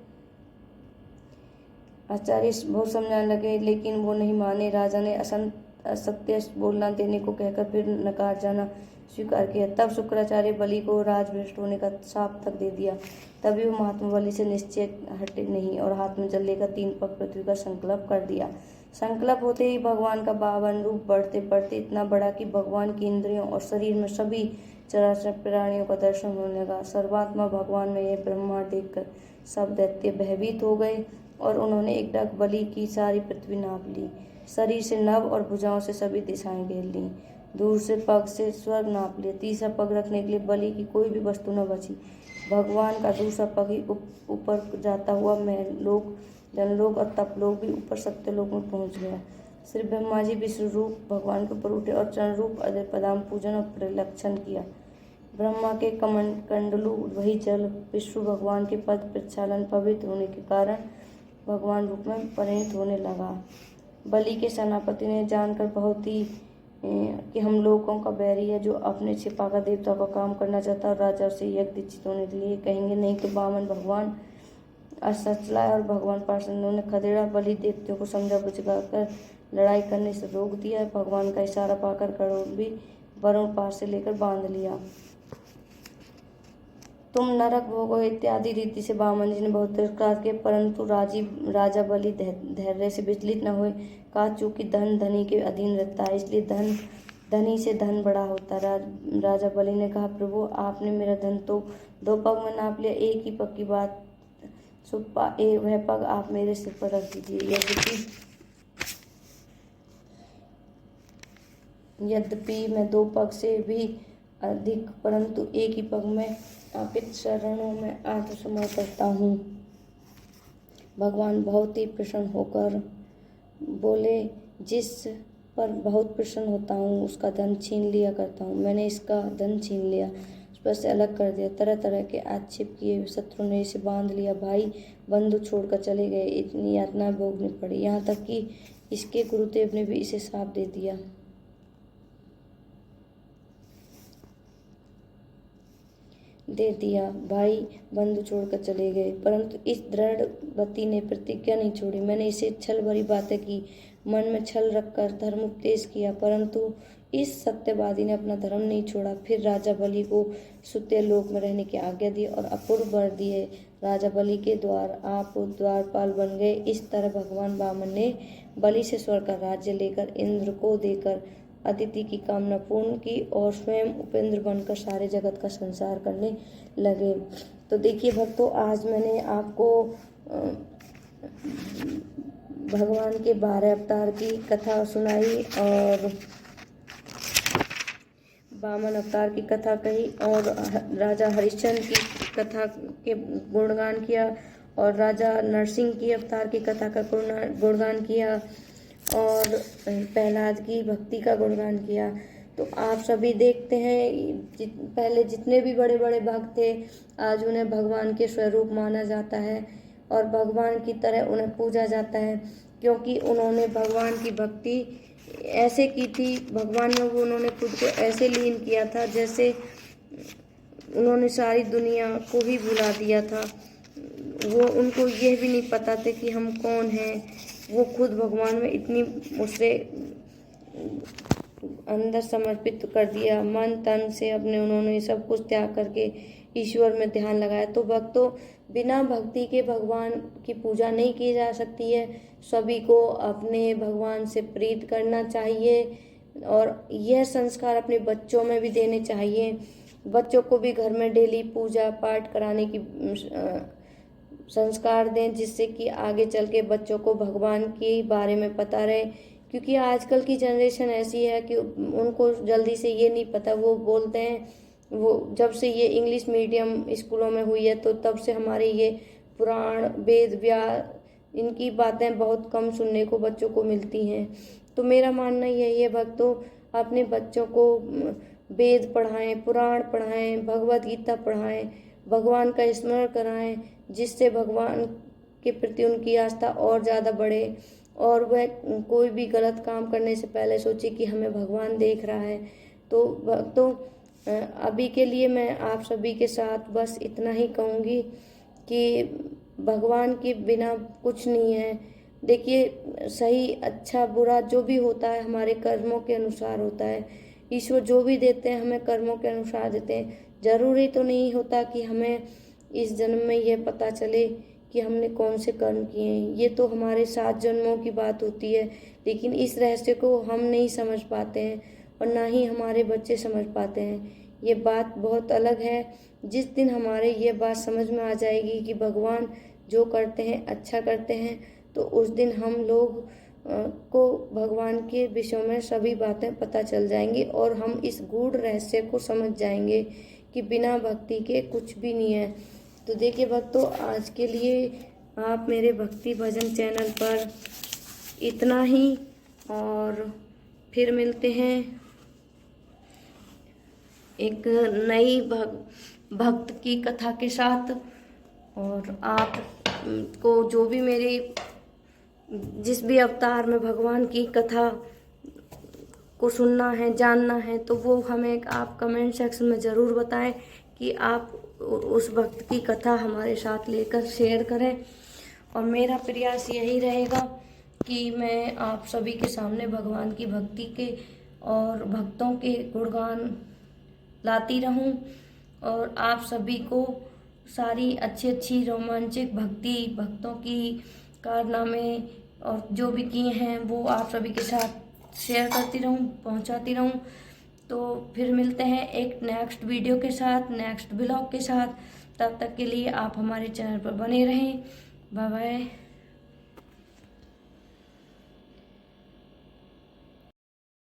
आचार्य बहुत समझाने लगे, लेकिन वो नहीं माने। राजा ने असत्य बोलना देने को कहकर फिर नकार जाना स्वीकार किया। तब शुक्राचार्य बलि को राजभ्रष्ट होने का शाप तक दे दिया। तभी वो महात्मा बलि से निश्चय हटे नहीं और हाथ में जल लेकर 3 पग पृथ्वी का संकल्प कर दिया। संकल्प होते ही भगवान का पावन रूप बढ़ते बढ़ते इतना बड़ा कि भगवान की इंद्रियों और शरीर में सभी चराचर प्राणियों का दर्शन होने लगा। सर्वात्मा भगवान में यह ब्रह्मांड देखकर सब दैत्य भयभीत हो गए और उन्होंने एक डग बलि की सारी पृथ्वी नाप ली। शरीर से नभ और भुजाओं से सभी दिशाएं घेर ली। दूर से पग से स्वर्ग नाप लिया। तीसरा पग रखने के लिए बलि की कोई भी वस्तु न बची। भगवान का दूसरा पग ही ऊपर जाता हुआ महलोक, जनलोक और तपलोक भी ऊपर सत्यलोक में पहुंच गया। श्री ब्रह्मा जी विश्व रूप भगवान के ऊपर उठे और चरण रूप अदय पदाम पूजन और प्रलक्षण किया। ब्रह्मा के कमंडलु वही जल विष्णु भगवान के पद प्रक्षालन पवित्र होने के कारण भगवान रूप में परिणत होने लगा। बलि के सेनापति ने जानकर बहुत ही कि हम लोगों का बैरी है, जो अपने छिपाकर देवताओं का काम करना चाहता है और राजा से यज्ञ दीक्षित होने के लिए कहेंगे नहीं तो वामन भगवान असच लाए और भगवान पार्षदों ने खदेड़ा बलि देवताओं को समझा बुझाकर लड़ाई करने से रोक दिया। भगवान का इशारा पाकर करोड़ भी वरुण पार से लेकर बांध लिया। तुम नरक भोगो इत्यादि रीति से वामन जी ने बहुत तिरस्कार किया, परंतु राजा बलि धैर्य से विचलित न हुए। कहा चूंकि धन धनी के अधीन रहता है, इसलिए धनी से धन बड़ा होता है। राजा बलि ने कहा प्रभु आपने मेरा धन तो 2 पग में नाप लिया, एक ही पग की बात वह पग आप मेरे सिर पर रख दीजिए। यद्यपि मैं 2 पग से भी अधिक परंतु एक ही पग में आपके चरणों में आत्मसमर्पण करता हूँ। भगवान बहुत ही प्रसन्न होकर बोले जिस पर बहुत प्रसन्न होता हूँ उसका धन छीन लिया करता हूँ। मैंने इसका धन छीन लिया, उस पर से अलग कर दिया, तरह तरह के आक्षेप किए। शत्रु ने इसे बांध लिया, भाई बंधु छोड़कर चले गए, इतनी यातना भोगनी पड़ी, यहाँ तक कि इसके गुरुदेव ने भी इसे श्राप दे दिया। भाई बंधु छोड़कर चले गए, परंतु इस दृढ़ गति ने प्रतिज्ञा नहीं छोड़ी। मैंने इसे छल भरी बातें की, मन में छल रखकर धर्म उपदेश किया, परंतु इस सत्यवादी ने अपना धर्म नहीं छोड़ा। फिर राजा बलि को सुत्य लोक में रहने की आज्ञा दी और अपूर्व वर दिए। राजा बलि के द्वार आप द्वारपाल बन गए। इस तरह भगवान वामन ने बलि से स्वर्ग का राज्य लेकर इंद्र को देकर अदिति की कामना पूर्ण की और स्वयं उपेंद्र बनकर सारे जगत का संसार करने लगे। तो देखिए भक्तों, आज मैंने आपको भगवान के 12 अवतार की कथा सुनाई और वामन अवतार की कथा कही और राजा हरिश्चंद्र की कथा के गुणगान किया और राजा नरसिंह की अवतार की कथा का गुणगान किया और प्रहलाद की भक्ति का गुणगान किया। तो आप सभी देखते हैं पहले जितने भी बड़े बड़े भक्त थे आज उन्हें भगवान के स्वरूप माना जाता है और भगवान की तरह उन्हें पूजा जाता है, क्योंकि उन्होंने भगवान की भक्ति ऐसे की थी, भगवान में वो उन्होंने खुद को ऐसे लीन किया था जैसे उन्होंने सारी दुनिया को ही भुला दिया था। वो उनको यह भी नहीं पता था कि हम कौन हैं। वो खुद भगवान में इतनी उससे अंदर समर्पित कर दिया, मन तन से अपने उन्होंने सब कुछ त्याग करके ईश्वर में ध्यान लगाया। तो भक्तों, बिना भक्ति के भगवान की पूजा नहीं की जा सकती है। सभी को अपने भगवान से प्रीत करना चाहिए और यह संस्कार अपने बच्चों में भी देने चाहिए। बच्चों को भी घर में डेली पूजा पाठ कराने की संस्कार दें, जिससे कि आगे चल के बच्चों को भगवान के बारे में पता रहे। क्योंकि आजकल की जनरेशन ऐसी है कि उनको जल्दी से ये नहीं पता, वो बोलते हैं, वो जब से ये इंग्लिश मीडियम स्कूलों में हुई है तो तब से हमारे ये पुराण वेद व्यास इनकी बातें बहुत कम सुनने को बच्चों को मिलती हैं। तो मेरा मानना यही है भक्तों, अपने बच्चों को वेद पढ़ाएं, पुराण पढ़ाएं, भगवत गीता पढ़ाएं, भगवान का स्मरण कराएं, जिससे भगवान के प्रति उनकी आस्था और ज़्यादा बढ़े और वह कोई भी गलत काम करने से पहले सोचे कि हमें भगवान देख रहा है। तो अभी के लिए मैं आप सभी के साथ बस इतना ही कहूँगी कि भगवान के बिना कुछ नहीं है। देखिए, सही अच्छा बुरा जो भी होता है हमारे कर्मों के अनुसार होता है। ईश्वर जो भी देते हैं हमें कर्मों के अनुसार देते हैं। जरूरी तो नहीं होता कि हमें इस जन्म में यह पता चले कि हमने कौन से कर्म किए हैं। ये तो हमारे 7 जन्मों की बात होती है, लेकिन इस रहस्य को हम नहीं समझ पाते हैं और ना ही हमारे बच्चे समझ पाते हैं। ये बात बहुत अलग है। जिस दिन हमारे ये बात समझ में आ जाएगी कि भगवान जो करते हैं अच्छा करते हैं, तो उस दिन हम लोग को भगवान के विषय में सभी बातें पता चल जाएंगी और हम इस गूढ़ रहस्य को समझ जाएंगे कि बिना भक्ति के कुछ भी नहीं है। तो देखिए भक्तों, आज के लिए आप मेरे भक्ति भजन चैनल पर इतना ही और फिर मिलते हैं एक नई भक्त की कथा के साथ। और आप को जो भी मेरी जिस भी अवतार में भगवान की कथा को सुनना है, जानना है, तो वो हमें आप कमेंट सेक्शन में ज़रूर बताएं कि आप उस भक्त की कथा हमारे साथ लेकर शेयर करें। और मेरा प्रयास यही रहेगा कि मैं आप सभी के सामने भगवान की भक्ति के और भक्तों के गुणगान लाती रहूं और आप सभी को सारी अच्छी अच्छी रोमांचक भक्तों की कारनामे और जो भी किए हैं वो आप सभी के साथ शेयर करती रहूं, पहुंचाती रहूं। तो फिर मिलते हैं एक नेक्स्ट वीडियो के साथ, नेक्स्ट ब्लॉग के साथ। तब तक के लिए आप हमारे चैनल पर बने रहें। Bye bye.